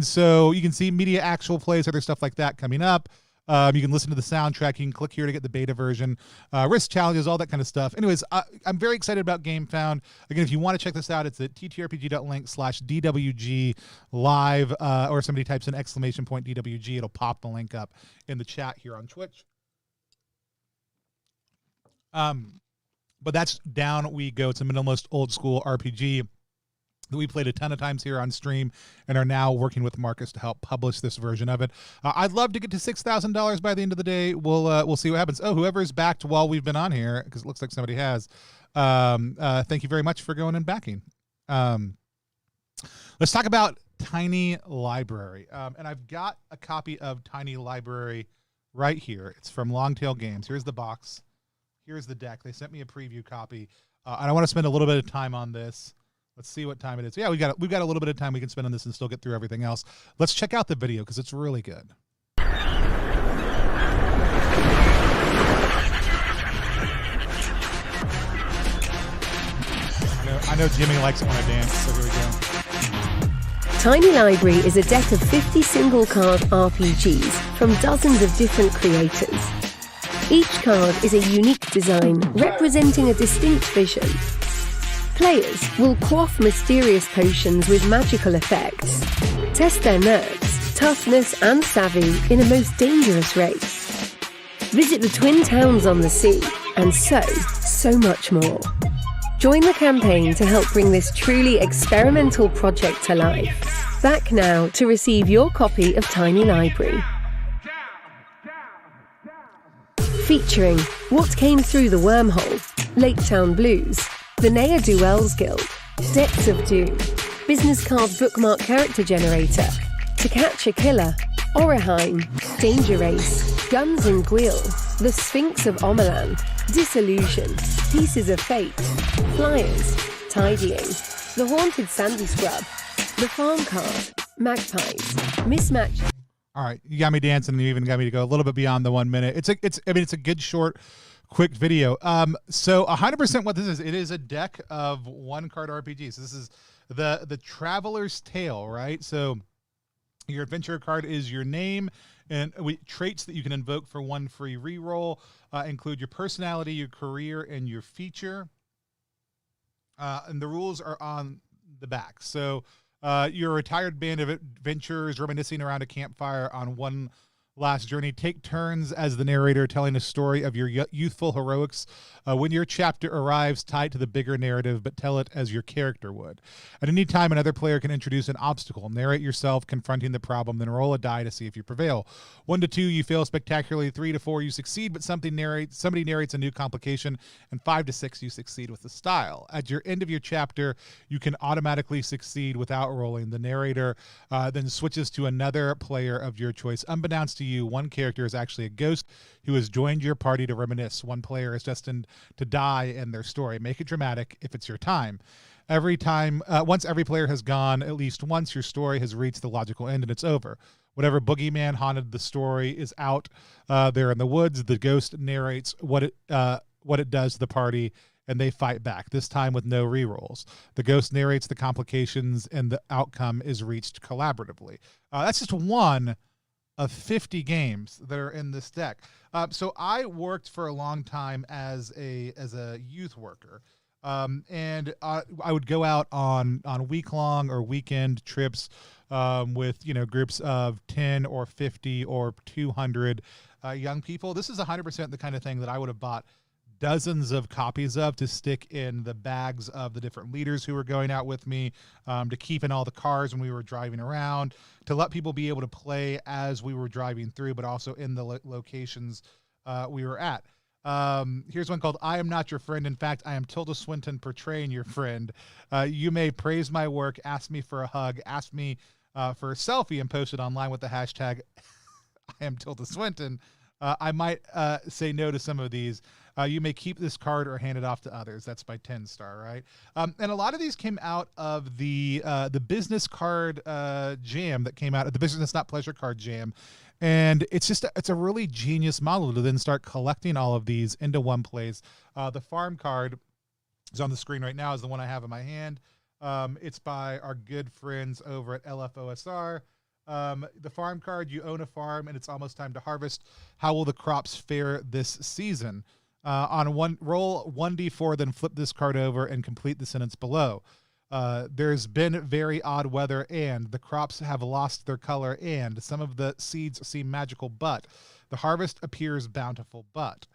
Speaker 1: so you can see media actual plays, other stuff like that coming up. You can listen to the soundtrack. You can click here to get the beta version, risk challenges, all that kind of stuff. Anyways, I'm very excited about Gamefound. Again, if you want to check this out, it's at ttrpg.link/DWGLive, or somebody types in !DWG, it'll pop the link up in the chat here on Twitch. But that's Down We Go. It's a minimalist old school RPG that we played a ton of times here on stream and are now working with Marcus to help publish this version of it. I'd love to get to $6,000 by the end of the day. We'll see what happens. Oh, whoever's backed while we've been on here, because it looks like somebody has. Thank you very much for going and backing. Let's talk about Tiny Library. And I've got a copy of Tiny Library right here. It's from Longtail Games. Here's the box. Here's the deck. They sent me a preview copy. and I want to spend a little bit of time on this. Let's see what time it is. Yeah, we've got a little bit of time we can spend on this and still get through everything else. Let's check out the video because it's really good. I know Jimmy likes it when I dance, so here we go.
Speaker 4: Tiny Library is a deck of 50 single-card RPGs from dozens of different creators. Each card is a unique design representing a distinct vision. Players will quaff mysterious potions with magical effects, test their nerves, toughness and savvy in a most dangerous race. Visit the twin towns on the sea, and so much more. Join the campaign to help bring this truly experimental project to life. Back now to receive your copy of Tiny Library. Featuring What Came Through the Wormhole, Lake Town Blues, the Ne'er-Do-Wells Guild, Depths of Doom, Business Card Bookmark Character Generator, To Catch a Killer, Orihime, Danger Race, Guns and Gwil, The Sphinx of Omelan, Disillusion, Pieces of Fate, Flyers, Tidying, The Haunted Sandy Scrub, The Farm Card, Magpies, Mismatch.
Speaker 1: All right, you got me dancing, and you even got me to go a little bit beyond the 1 minute. It's a good short, quick video. So 100% what this is, it is a deck of 1-card RPGs. This is the Traveler's Tale, right? So your adventure card is your name, and traits that you can invoke for 1 free reroll include your personality, your career, and your feature. And the rules are on the back. So you're a retired band of adventurers reminiscing around a campfire on one last journey. Take turns as the narrator telling a story of your youthful heroics. When your chapter arrives, tie it to the bigger narrative, but tell it as your character would. At any time, another player can introduce an obstacle. Narrate yourself confronting the problem, then roll a die to see if you prevail. 1 to 2, you fail spectacularly. 3 to 4, you succeed, but somebody narrates a new complication. And 5 to 6, you succeed with the style. At your end of your chapter, you can automatically succeed without rolling. The narrator then switches to another player of your choice. Unbeknownst to you, one character is actually a ghost who has joined your party to reminisce. One player is destined to die in their story. Make it dramatic if it's your time. Every time, once every player has gone at least once, your story has reached the logical end and it's over. Whatever boogeyman haunted the story is out there in the woods. The ghost narrates what it does to the party, and they fight back, this time with no rerolls. The ghost narrates the complications, and the outcome is reached collaboratively. That's just one of 50 games that are in this deck. So I worked for a long time as a youth worker. And I would go out on week-long or weekend trips with groups of 10 or 50 or 200 young people. This is 100% the kind of thing that I would have bought dozens of copies of to stick in the bags of the different leaders who were going out with me, to keep in all the cars when we were driving around, to let people be able to play as we were driving through, but also in the locations we were at. Here's one called I Am Not Your Friend. In fact, I am Tilda Swinton portraying your friend. You may praise my work, ask me for a hug, ask me for a selfie, and post it online with the hashtag I am Tilda Swinton. I might say no to some of these. You may keep this card or hand it off to others. That's by 10 Star, right? And a lot of these came out of the business card jam that came out, the Business Not Pleasure card jam. And it's a really genius model to then start collecting all of these into one place. The farm card is on the screen right now, is the one I have in my hand. It's by our good friends over at LFOSR. The farm card, you own a farm and it's almost time to harvest. How will the crops fare this season? Roll 1d4, then flip this card over and complete the sentence below. There's been very odd weather, and the crops have lost their color, and some of the seeds seem magical, but the harvest appears bountiful, but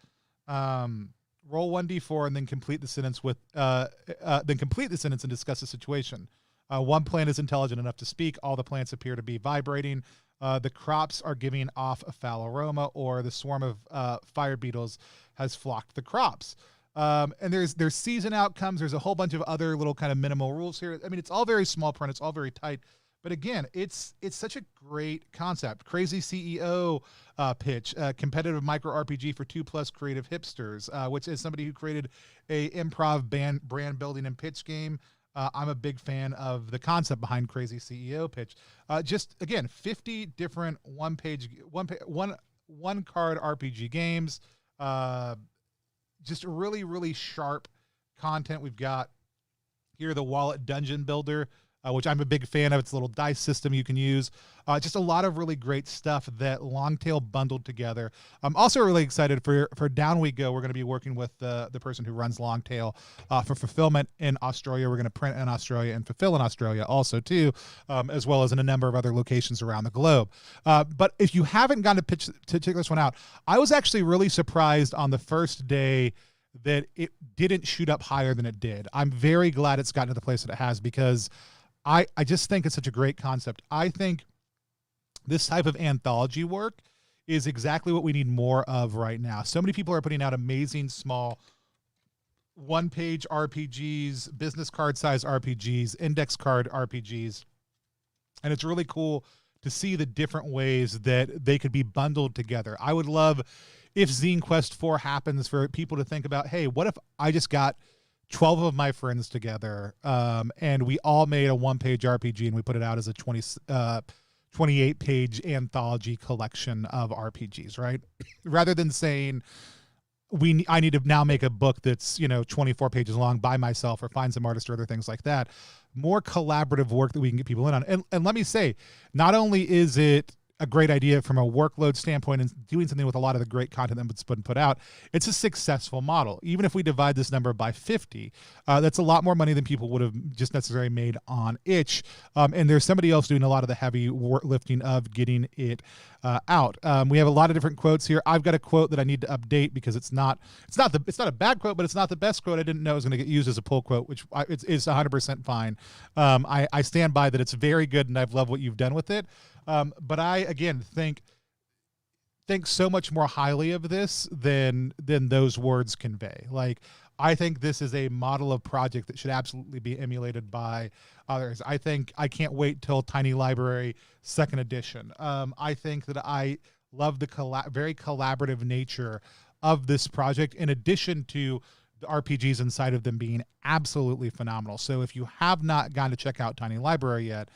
Speaker 1: roll 1d4 and then complete the sentence and discuss the situation. One plant is intelligent enough to speak. All the plants appear to be vibrating. The crops are giving off a foul aroma, or the swarm of fire beetles has flocked the crops. And there's season outcomes. There's a whole bunch of other little kind of minimal rules here. I mean, it's all very small print. It's all very tight, But again, it's such a great concept. Crazy CEO pitch, competitive micro RPG for 2+ creative hipsters, which is somebody who created a improv brand building and pitch game. I'm a big fan of the concept behind Crazy CEO pitch. Just again, 50 different one card RPG games. Just really, really sharp content. We've got here the Wallet Dungeon Builder, which I'm a big fan of. It's a little dice system you can use. Just a lot of really great stuff that Longtail bundled together. I'm also really excited for Down We Go. We're going to be working with the person who runs Longtail for fulfillment in Australia. We're going to print in Australia and fulfill in Australia also too, as well as in a number of other locations around the globe. But if you haven't gotten to check this one out, I was actually really surprised on the first day that it didn't shoot up higher than it did. I'm very glad it's gotten to the place that it has, because I just think it's such a great concept. I think this type of anthology work is exactly what we need more of right now. So many people are putting out amazing small one-page RPGs, business card size RPGs, index card RPGs. And it's really cool to see the different ways that they could be bundled together. I would love if Zine Quest 4 happens for people to think about, hey, what if I just got 12 of my friends together and we all made a one-page RPG and we put it out as a 28-page anthology collection of RPGs, right? Rather than saying I need to now make a book that's 24 pages long by myself, or find some artist or other things like that. More collaborative work that we can get people in on. And let me say, not only is it a great idea from a workload standpoint and doing something with a lot of the great content that's been put out, it's a successful model. Even if we divide this number by 50, that's a lot more money than people would have just necessarily made on itch. And there's somebody else doing a lot of the heavy lifting of getting it out. We have a lot of different quotes here. I've got a quote that I need to update because it's not a bad quote, but it's not the best quote. I didn't know it was going to get used as a pull quote, which is 100% fine. I stand by that. It's very good, and I've loved what you've done with it. But I, again, think so much more highly of this than those words convey. Like, I think this is a model of project that should absolutely be emulated by others. I can't wait till Tiny Library 2nd edition. I think that I love the very collaborative nature of this project, in addition to the RPGs inside of them being absolutely phenomenal. So if you have not gone to check out Tiny Library yet,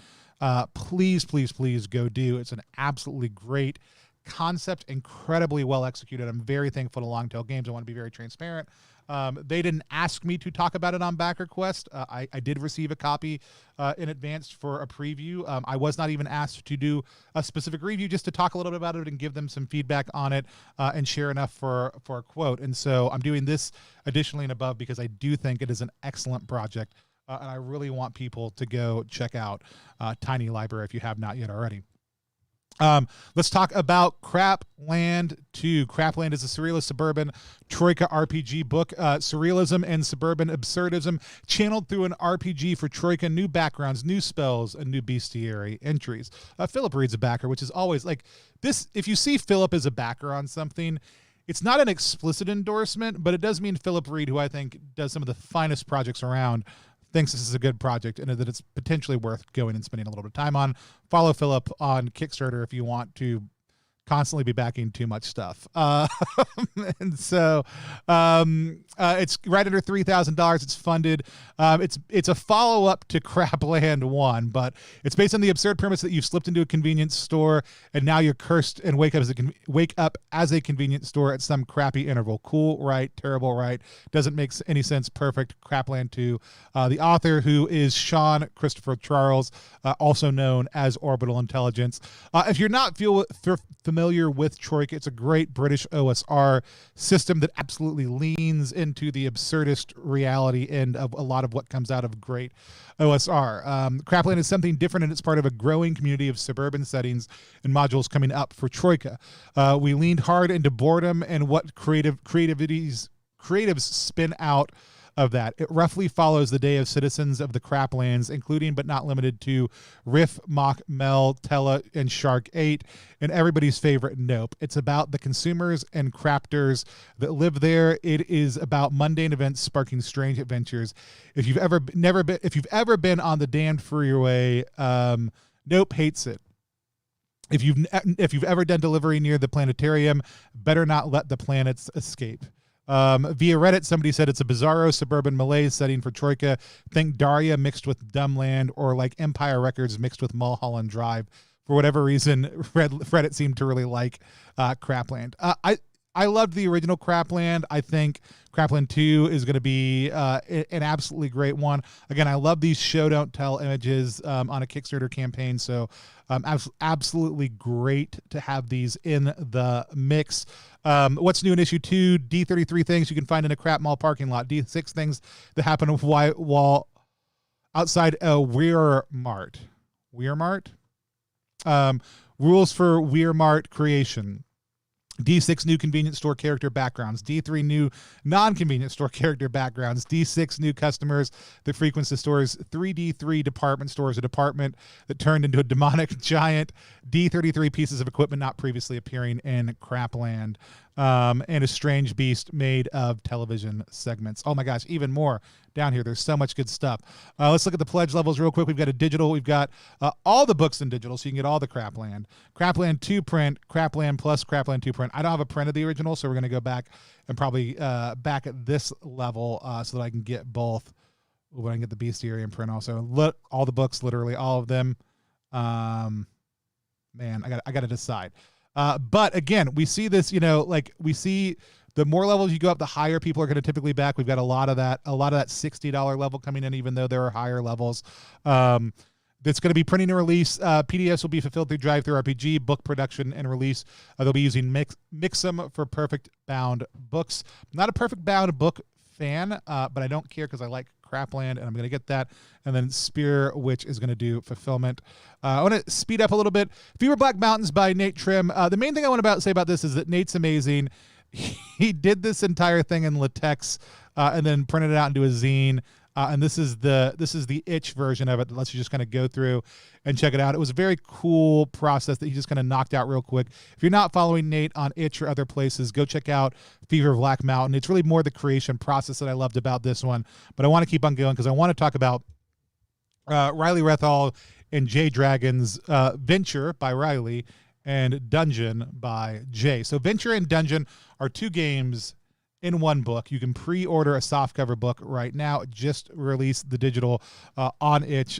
Speaker 1: please go do. It's an absolutely great concept, incredibly well executed. I'm very thankful to Longtail Games. I want to be very transparent. They didn't ask me to talk about it on Backerquest. I did receive a copy in advance for a preview. I was not even asked to do a specific review, just to talk a little bit about it and give them some feedback on it and share enough for a quote. And so I'm doing this additionally and above because I do think it is an excellent project. And I really want people to go check out Tiny Library if you have not yet already. Let's talk about Crapland 2. Crapland is a surrealist suburban Troika RPG book. Surrealism and suburban absurdism channeled through an RPG for Troika. New backgrounds, new spells, and new bestiary entries. Philip Reed's a backer, which is always like this. If you see Philip as a backer on something, it's not an explicit endorsement, but it does mean Philip Reed, who I think does some of the finest projects around, thinks this is a good project and that it's potentially worth going and spending a little bit of time on. Follow Philip on Kickstarter if you want to constantly be backing too much stuff. And so it's right under $3,000. It's funded. It's a follow-up to Crapland 1, but it's based on the absurd premise that you've slipped into a convenience store and now you're cursed and wake up as a convenience store at some crappy interval. Cool, right? Terrible, right? Doesn't make any sense. Perfect. Crapland 2. The author, who is Sean Christopher Charles, also known as Orbital Intelligence. If you're not familiar with Troika, it's a great British OSR system that absolutely leans into the absurdist reality end of a lot of what comes out of great OSR. Crapland is something different, and it's part of a growing community of suburban settings and modules coming up for Troika. We leaned hard into boredom and what creatives spin out of that. It roughly follows the day of citizens of the Craplands, including but not limited to Riff, Mock, Mel, Tella, and Shark 8, and everybody's favorite Nope. It's about the consumers and crafters that live there. It is about mundane events sparking strange adventures. If you've ever been on the damned freeway, Nope, hates it. If you've ever done delivery near the planetarium, better not let the planets escape. Via Reddit, somebody said it's a bizarro suburban Malay setting for Troika. Think Daria mixed with Dumbland, or like Empire Records mixed with Mulholland Drive. For whatever reason, Reddit seemed to really like Crapland. I loved the original Crapland. I think Crapland 2 is going to be an absolutely great one. Again, I love these show don't tell images on a Kickstarter campaign, so absolutely great to have these in the mix. What's new in issue 2? D33 things you can find in a crap mall parking lot. D6 things that happen while outside a Weirmart. Weirmart? Rules for Weirmart creation. D6 new convenience store character backgrounds. D3 new non-convenience store character backgrounds. D6 new customers that frequents the stores. 3D3 department stores, a department that turned into a demonic giant. D33 pieces of equipment not previously appearing in Crapland. And a strange beast made of television segments. Oh my gosh, even more down here. There's so much good stuff. Let's look at the pledge levels real quick. We've got a digital. We've got all the books in digital, so you can get all the Crapland. Crapland 2 print, Crapland plus Crapland 2 print. I don't have a print of the original, so we're going to go back and probably back at this level so that I can get both. When I can get the Bestiarium print also. Look, all the books, literally all of them. Man, I got to decide. But again, we see this, like we see the more levels you go up, the higher people are going to typically back. We've got a lot of that $60 level coming in, even though there are higher levels. That's going to be printing and release. PDFs will be fulfilled through ttrpg, book production and release. They'll be using Mixum for perfect bound books. I'm not a perfect bound book fan, but I don't care because I like Crapland, and I'm going to get that. And then Spear Witch is going to do fulfillment. I want to speed up a little bit. Fever Black Mountains by Nate Trim. The main thing I want to say about this is that Nate's amazing. He did this entire thing in latex and then printed it out into a zine. And this is the itch version of it that lets you just kind of go through and check it out. It was a very cool process that he just kind of knocked out real quick. If you're not following Nate on Itch or other places, go check out Fever Black Mountain. It's really more the creation process that I loved about this one. But I want to keep on going because I want to talk about Riley Rethall and Jay Dragon's Venture by Riley and Dungeon by Jay. So Venture and Dungeon are two games in one book. You can pre-order a softcover book right now. Just released the digital on Itch.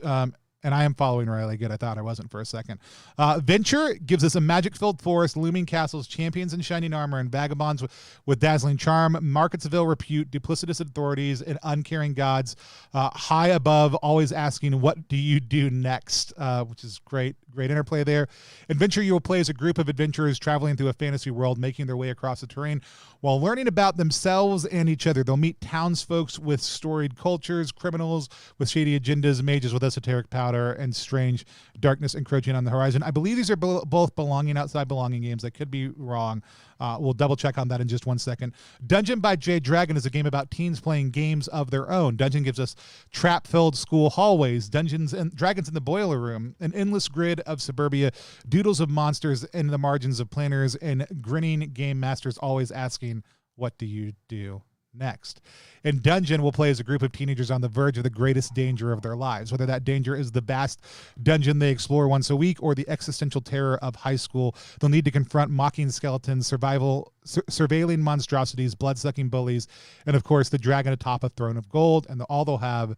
Speaker 1: And I am following Riley good. I thought I wasn't for a second. Venture gives us a magic-filled forest, looming castles, champions in shining armor, and vagabonds with dazzling charm, markets of ill repute, duplicitous authorities, and uncaring gods. High above, always asking, what do you do next? Which is great interplay there. In Venture, you will play as a group of adventurers traveling through a fantasy world, making their way across the terrain while learning about themselves and each other. They'll meet townsfolk with storied cultures, criminals with shady agendas, mages with esoteric powder, and strange darkness encroaching on the horizon. I believe these are both belonging outside belonging games. I could be wrong. We'll double check on that in just 1 second. Dungeon by Jay Dragon is a game about teens playing games of their own. Dungeon gives us trap-filled school hallways, Dungeons and Dragons in the boiler room, an endless grid of suburbia, doodles of monsters in the margins of planners, and grinning game masters always asking, what do you do next? In Dungeon, we'll play as a group of teenagers on the verge of the greatest danger of their lives, whether that danger is the vast dungeon they explore once a week or the existential terror of high school. They'll need to confront mocking skeletons, surveilling monstrosities, blood-sucking bullies, and of course the dragon atop a throne of gold, and all they'll have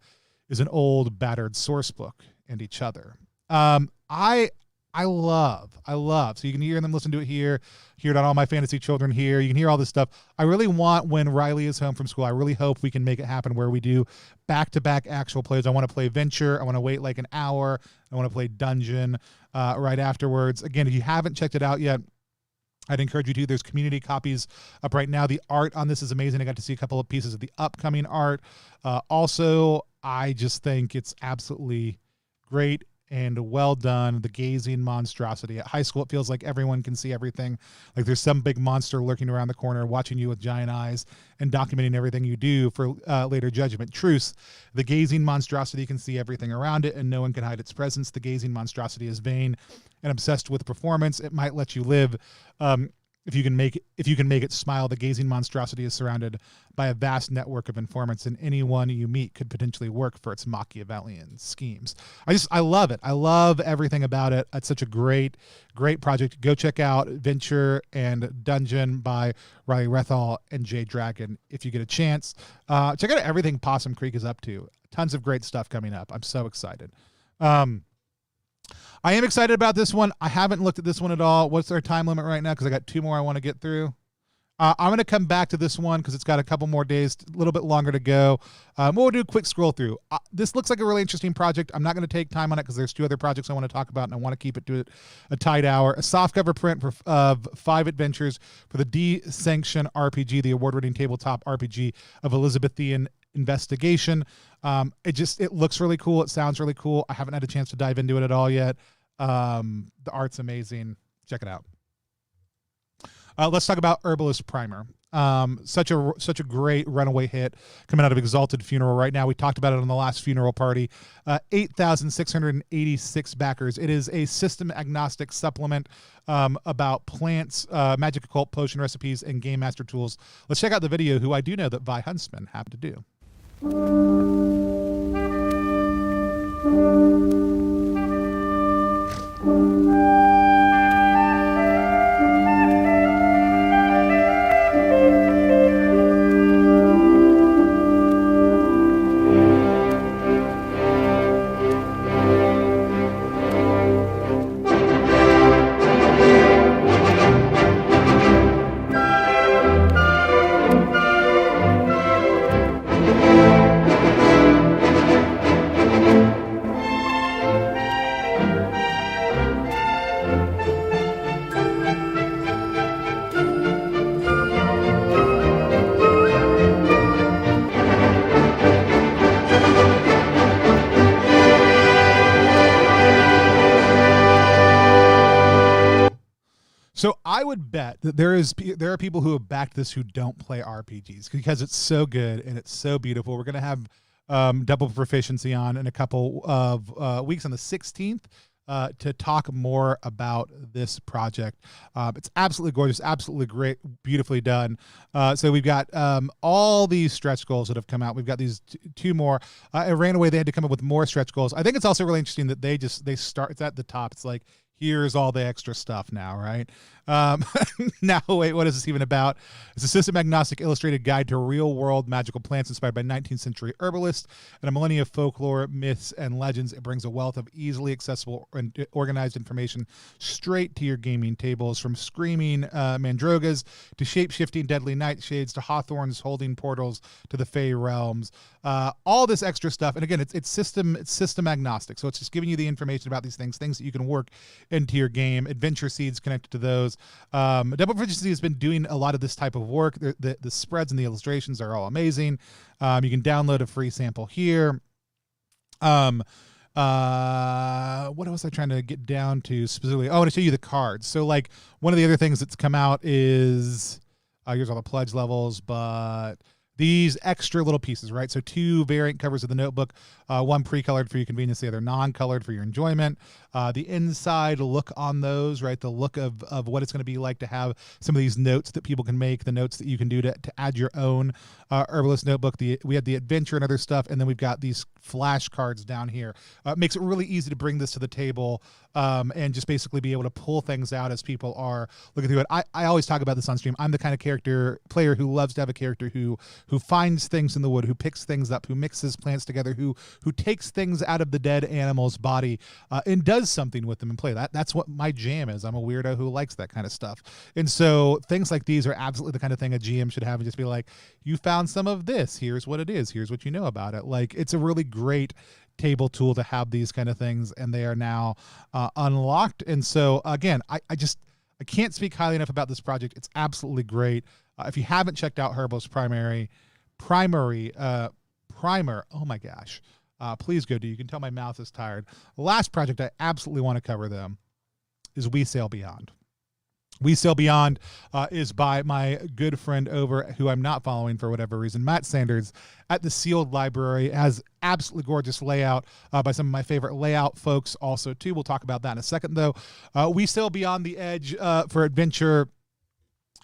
Speaker 1: is an old battered source book and each other. I love. So you can hear them listen to it here, hear it on All My Fantasy Children here. You can hear all this stuff. I really want, when Riley is home from school, I really hope we can make it happen where we do back-to-back actual plays. I want to play Venture. I want to wait like an hour. I want to play Dungeon right afterwards. Again, if you haven't checked it out yet, I'd encourage you to. There's community copies up right now. The art on this is amazing. I got to see a couple of pieces of the upcoming art. Also, I just think it's absolutely great and well done. The gazing monstrosity. At high school, it feels like everyone can see everything. Like there's some big monster lurking around the corner, watching you with giant eyes and documenting everything you do for later judgment. Truce. The gazing monstrosity can see everything around it, and no one can hide its presence. The gazing monstrosity is vain and obsessed with performance. It might let you live. If you can make it smile, the gazing monstrosity is surrounded by a vast network of informants, and anyone you meet could potentially work for its Machiavellian schemes. I love it. I love everything about it. It's such a great project. Go check out Venture and Dungeon by Riley Rethal and Jay Dragon if you get a chance. Check out everything Possum Creek is up to. Tons of great stuff coming up. I'm so excited. I am excited about this one. I haven't looked at this one at all. What's our time limit right now? Because I got 2 more I want to get through. I'm going to come back to this one because it's got a couple more days, a little bit longer to go. We'll do a quick scroll through. This looks like a really interesting project. I'm not going to take time on it because there's 2 other projects I want to talk about, and I want to keep it to a tight hour. A softcover print of 5 adventures for the D-Sanction RPG, the award-winning tabletop RPG of Elizabethan investigation. It looks really cool. It sounds really cool. I haven't had a chance to dive into it at all yet. The art's amazing. Check it out. Let's talk about Herbalist Primer. Such a great runaway hit coming out of Exalted Funeral right now. We talked about it on the last funeral party. 8,686 backers. It is a system agnostic supplement about plants, magic occult potion recipes, and game master tools. Let's check out the video, who I do know that Vi Huntsman have to do. So I would bet that there are people who have backed this who don't play RPGs because it's so good and it's so beautiful. We're going to have Double Proficiency on in a couple of weeks on the 16th to talk more about this project. It's absolutely gorgeous, absolutely great, beautifully done. So we've got all these stretch goals that have come out. We've got these 2 more. It ran away. They had to come up with more stretch goals. I think it's also really interesting that they start. It's at the top. It's like, here's all the extra stuff now, right? Now, wait, what is this even about? It's a system-agnostic illustrated guide to real-world magical plants inspired by 19th century herbalists and a millennia of folklore, myths, and legends. It brings a wealth of easily accessible and organized information straight to your gaming tables, from screaming mandrogas to shape-shifting deadly nightshades to hawthorns holding portals to the Fey realms. All this extra stuff, and again, it's system agnostic, so it's just giving you the information about these things that you can work into your game. Adventure seeds connected to those. Double Proficiency has been doing a lot of this type of work. The spreads and the illustrations are all amazing. You can download a free sample here. What was I trying to get down to specifically? I want to show you the cards. So like one of the other things that's come out is here's all the pledge levels, but these extra little pieces, right? So 2 variant covers of the notebook, one pre-colored for your convenience, the other non-colored for your enjoyment. The inside look on those, right? The look of what it's going to be like to have some of these notes that people can make, the notes that you can do to add your own herbalist notebook. We had the adventure and other stuff, and then we've got these flashcards down here. Makes it really easy to bring this to the table and just basically be able to pull things out as people are looking through it. I always talk about this on stream. I'm the kind of player who loves to have a character who finds things in the wood, who picks things up, who mixes plants together, who takes things out of the dead animal's body and does something with them and play. That's what my jam is. I'm a weirdo who likes that kind of stuff. And so things like these are absolutely the kind of thing a GM should have and just be like, you found some of this. Here's what it is. Here's what you know about it. Like, it's a really great table tool to have these kind of things, and they are now unlocked. And so again, I can't speak highly enough about this project. It's absolutely great. If you haven't checked out Herbalist Primer, oh my gosh, please go do. You can tell my mouth is tired. The last project I absolutely want to cover them is We Sail Beyond. We Sail Beyond is by my good friend over, who I'm not following for whatever reason, Matt Sanders at the Sealed Library. It has absolutely gorgeous layout by some of my favorite layout folks also too. We'll talk about that in a second though. We Sail Beyond the Edge for adventure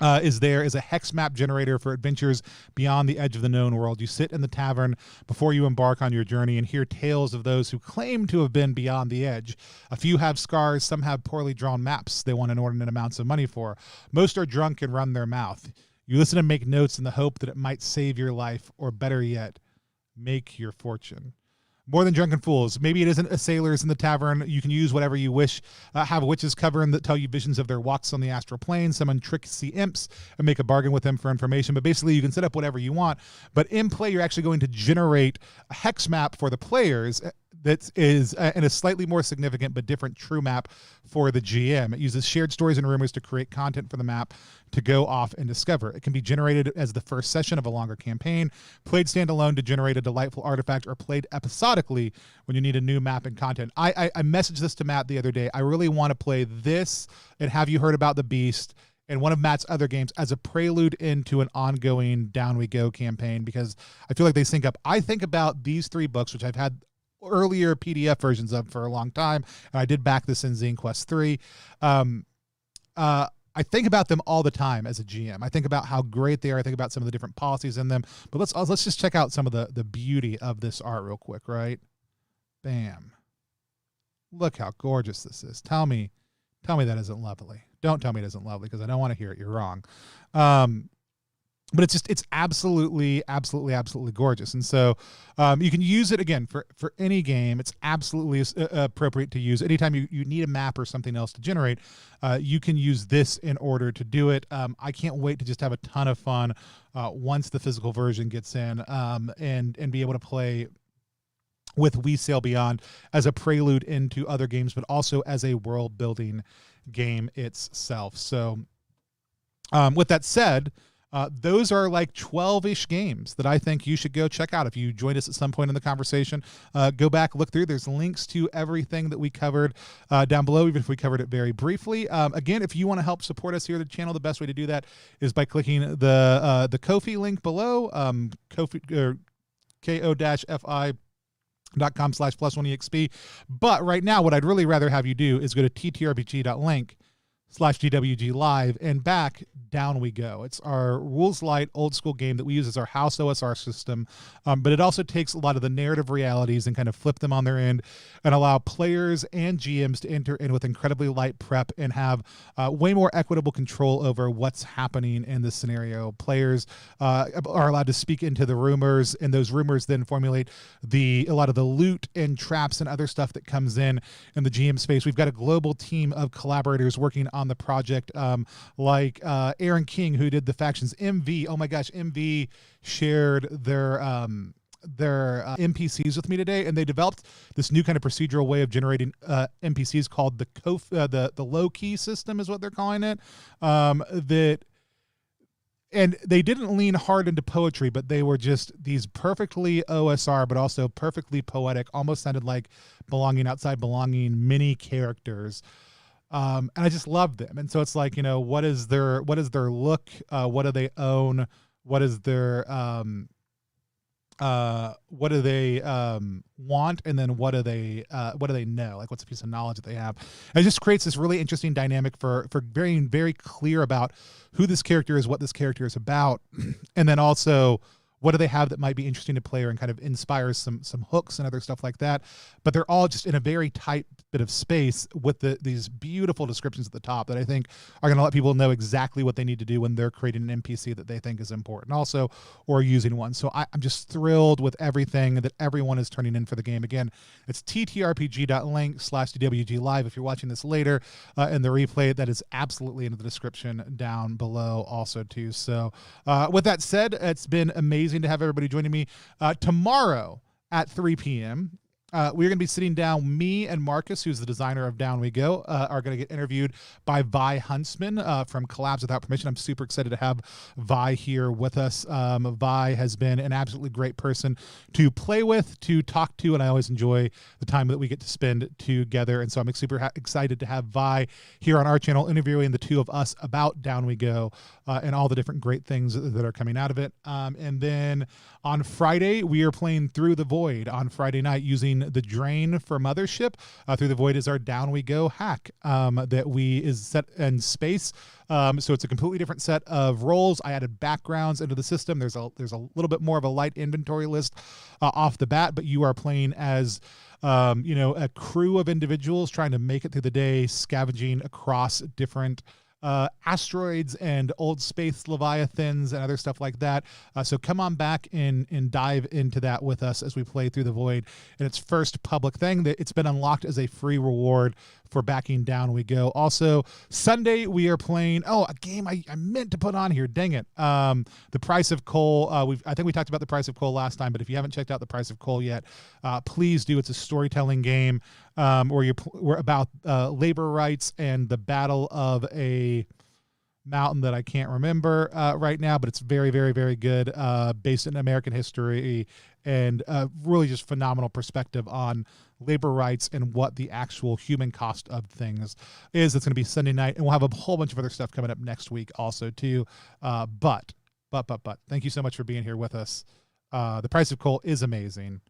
Speaker 1: is a hex map generator for adventures beyond the edge of the known world. You sit in the tavern before you embark on your journey and hear tales of those who claim to have been beyond the edge. A few have scars, some have poorly drawn maps they want inordinate amounts of money for. Most are drunk and run their mouth. You listen and make notes in the hope that it might save your life, or better yet, make your fortune. More than drunken fools. Maybe it isn't a sailors in the tavern. You can use whatever you wish. Have witches covering that tell you visions of their walks on the astral plane. Summon tricksy imps and make a bargain with them for information. But basically, you can set up whatever you want. But in play, you're actually going to generate a hex map for the players that is in a slightly more significant but different true map for the GM. It uses shared stories and rumors to create content for the map to go off and discover. It can be generated as the first session of a longer campaign, played standalone to generate a delightful artifact, or played episodically when you need a new map and content. I messaged this to Matt the other day. I really want to play this and Have You Heard About the Beast and one of Matt's other games as a prelude into an ongoing Down We Go campaign, because I feel like they sync up. I think about these 3 books, which I've had earlier PDF versions of for a long time, and I did back this in Zine Quest 3. I think about them all the time as a GM. I think about how great they are. I think about some of the different policies in them. But let's just check out some of the beauty of this art real quick, right? Bam. Look how gorgeous this is. Tell me that isn't lovely. Don't tell me it isn't lovely, because I don't want to hear it. You're wrong. But it's absolutely gorgeous. And so you can use it, again, for any game. It's absolutely appropriate to use. Anytime you need a map or something else to generate, you can use this in order to do it. I can't wait to just have a ton of fun once the physical version gets in, and be able to play with We Sail Beyond as a prelude into other games, but also as a world-building game itself. So with that said, those are like 12-ish games that I think you should go check out. If you joined us at some point in the conversation, go back, look through. There's links to everything that we covered down below, even if we covered it very briefly. Again, if you want to help support us here at the channel, the best way to do that is by clicking the Ko-fi link below, ko-fi.com/+1exp. But right now, what I'd really rather have you do is go to ttrpg.link /DWGLive and back Down We Go. It's our rules light old school game that we use as our house OSR system, but it also takes a lot of the narrative realities and kind of flip them on their end and allow players and GMs to enter in with incredibly light prep and have way more equitable control over what's happening in this scenario. Players are allowed to speak into the rumors, and those rumors then formulate a lot of the loot and traps and other stuff that comes in the GM space. We've got a global team of collaborators working on the project, like Aaron King, who did the factions. MV, oh my gosh, MV shared their NPCs with me today, and they developed this new kind of procedural way of generating NPCs called the low key system, is what they're calling it. And they didn't lean hard into poetry, but they were just these perfectly OSR, but also perfectly poetic, almost sounded like belonging outside belonging mini characters. And I just love them. And so it's like, what is their look? What do they own? What is their, what do they want? And then what do they know? Like, what's a piece of knowledge that they have? And it just creates this really interesting dynamic for being very clear about who this character is, what this character is about. And then also, what do they have that might be interesting to player and kind of inspires some hooks and other stuff like that. But they're all just in a very tight bit of space with these beautiful descriptions at the top that I think are going to let people know exactly what they need to do when they're creating an NPC that they think is important also, or using one. So I'm just thrilled with everything that everyone is turning in for the game. Again, it's ttrpg.link /DWGLive. If you're watching this later in the replay, that is absolutely in the description down below also too. So with that said, it's been amazing to have everybody joining me. Tomorrow at 3 p.m., we're going to be sitting down. Me and Marcus, who's the designer of Down We Go, are going to get interviewed by Vi Huntsman from Collabs Without Permission. I'm super excited to have Vi here with us. Vi has been an absolutely great person to play with, to talk to, and I always enjoy the time that we get to spend together. And so I'm super excited to have Vi here on our channel interviewing the two of us about Down We Go and all the different great things that are coming out of it. And then on Friday, we are playing Through the Void on Friday night using the Drain for Mothership. Through the Void is our Down We Go hack that is set in space. So it's a completely different set of roles. I added backgrounds into the system. There's a little bit more of a light inventory list off the bat, but you are playing as a crew of individuals trying to make it through the day, scavenging across different asteroids and old space leviathans and other stuff like that. So come on back and dive into that with us as we play through the Void. And its first public thing that it's been unlocked as a free reward for backing Down We Go. Also, Sunday we are playing a game I meant to put on here. Dang it. The Price of Coal. I think we talked about The Price of Coal last time, but if you haven't checked out The Price of Coal yet, please do. It's a storytelling game where we're about labor rights and the battle of a mountain that I can't remember right now, but it's very, very, very good, based in American history, and really just phenomenal perspective on labor rights and what the actual human cost of things is. It's going to be Sunday night, and we'll have a whole bunch of other stuff coming up next week also too. But thank you so much for being here with us. The Price of Coal is amazing.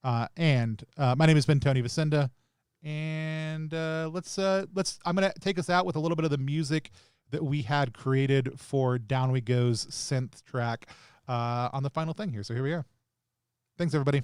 Speaker 1: And my name has been Tony Vicinda, and I'm going to take us out with a little bit of the music that we had created for Down We Go's synth track on the final thing here. So here we are. Thanks, everybody.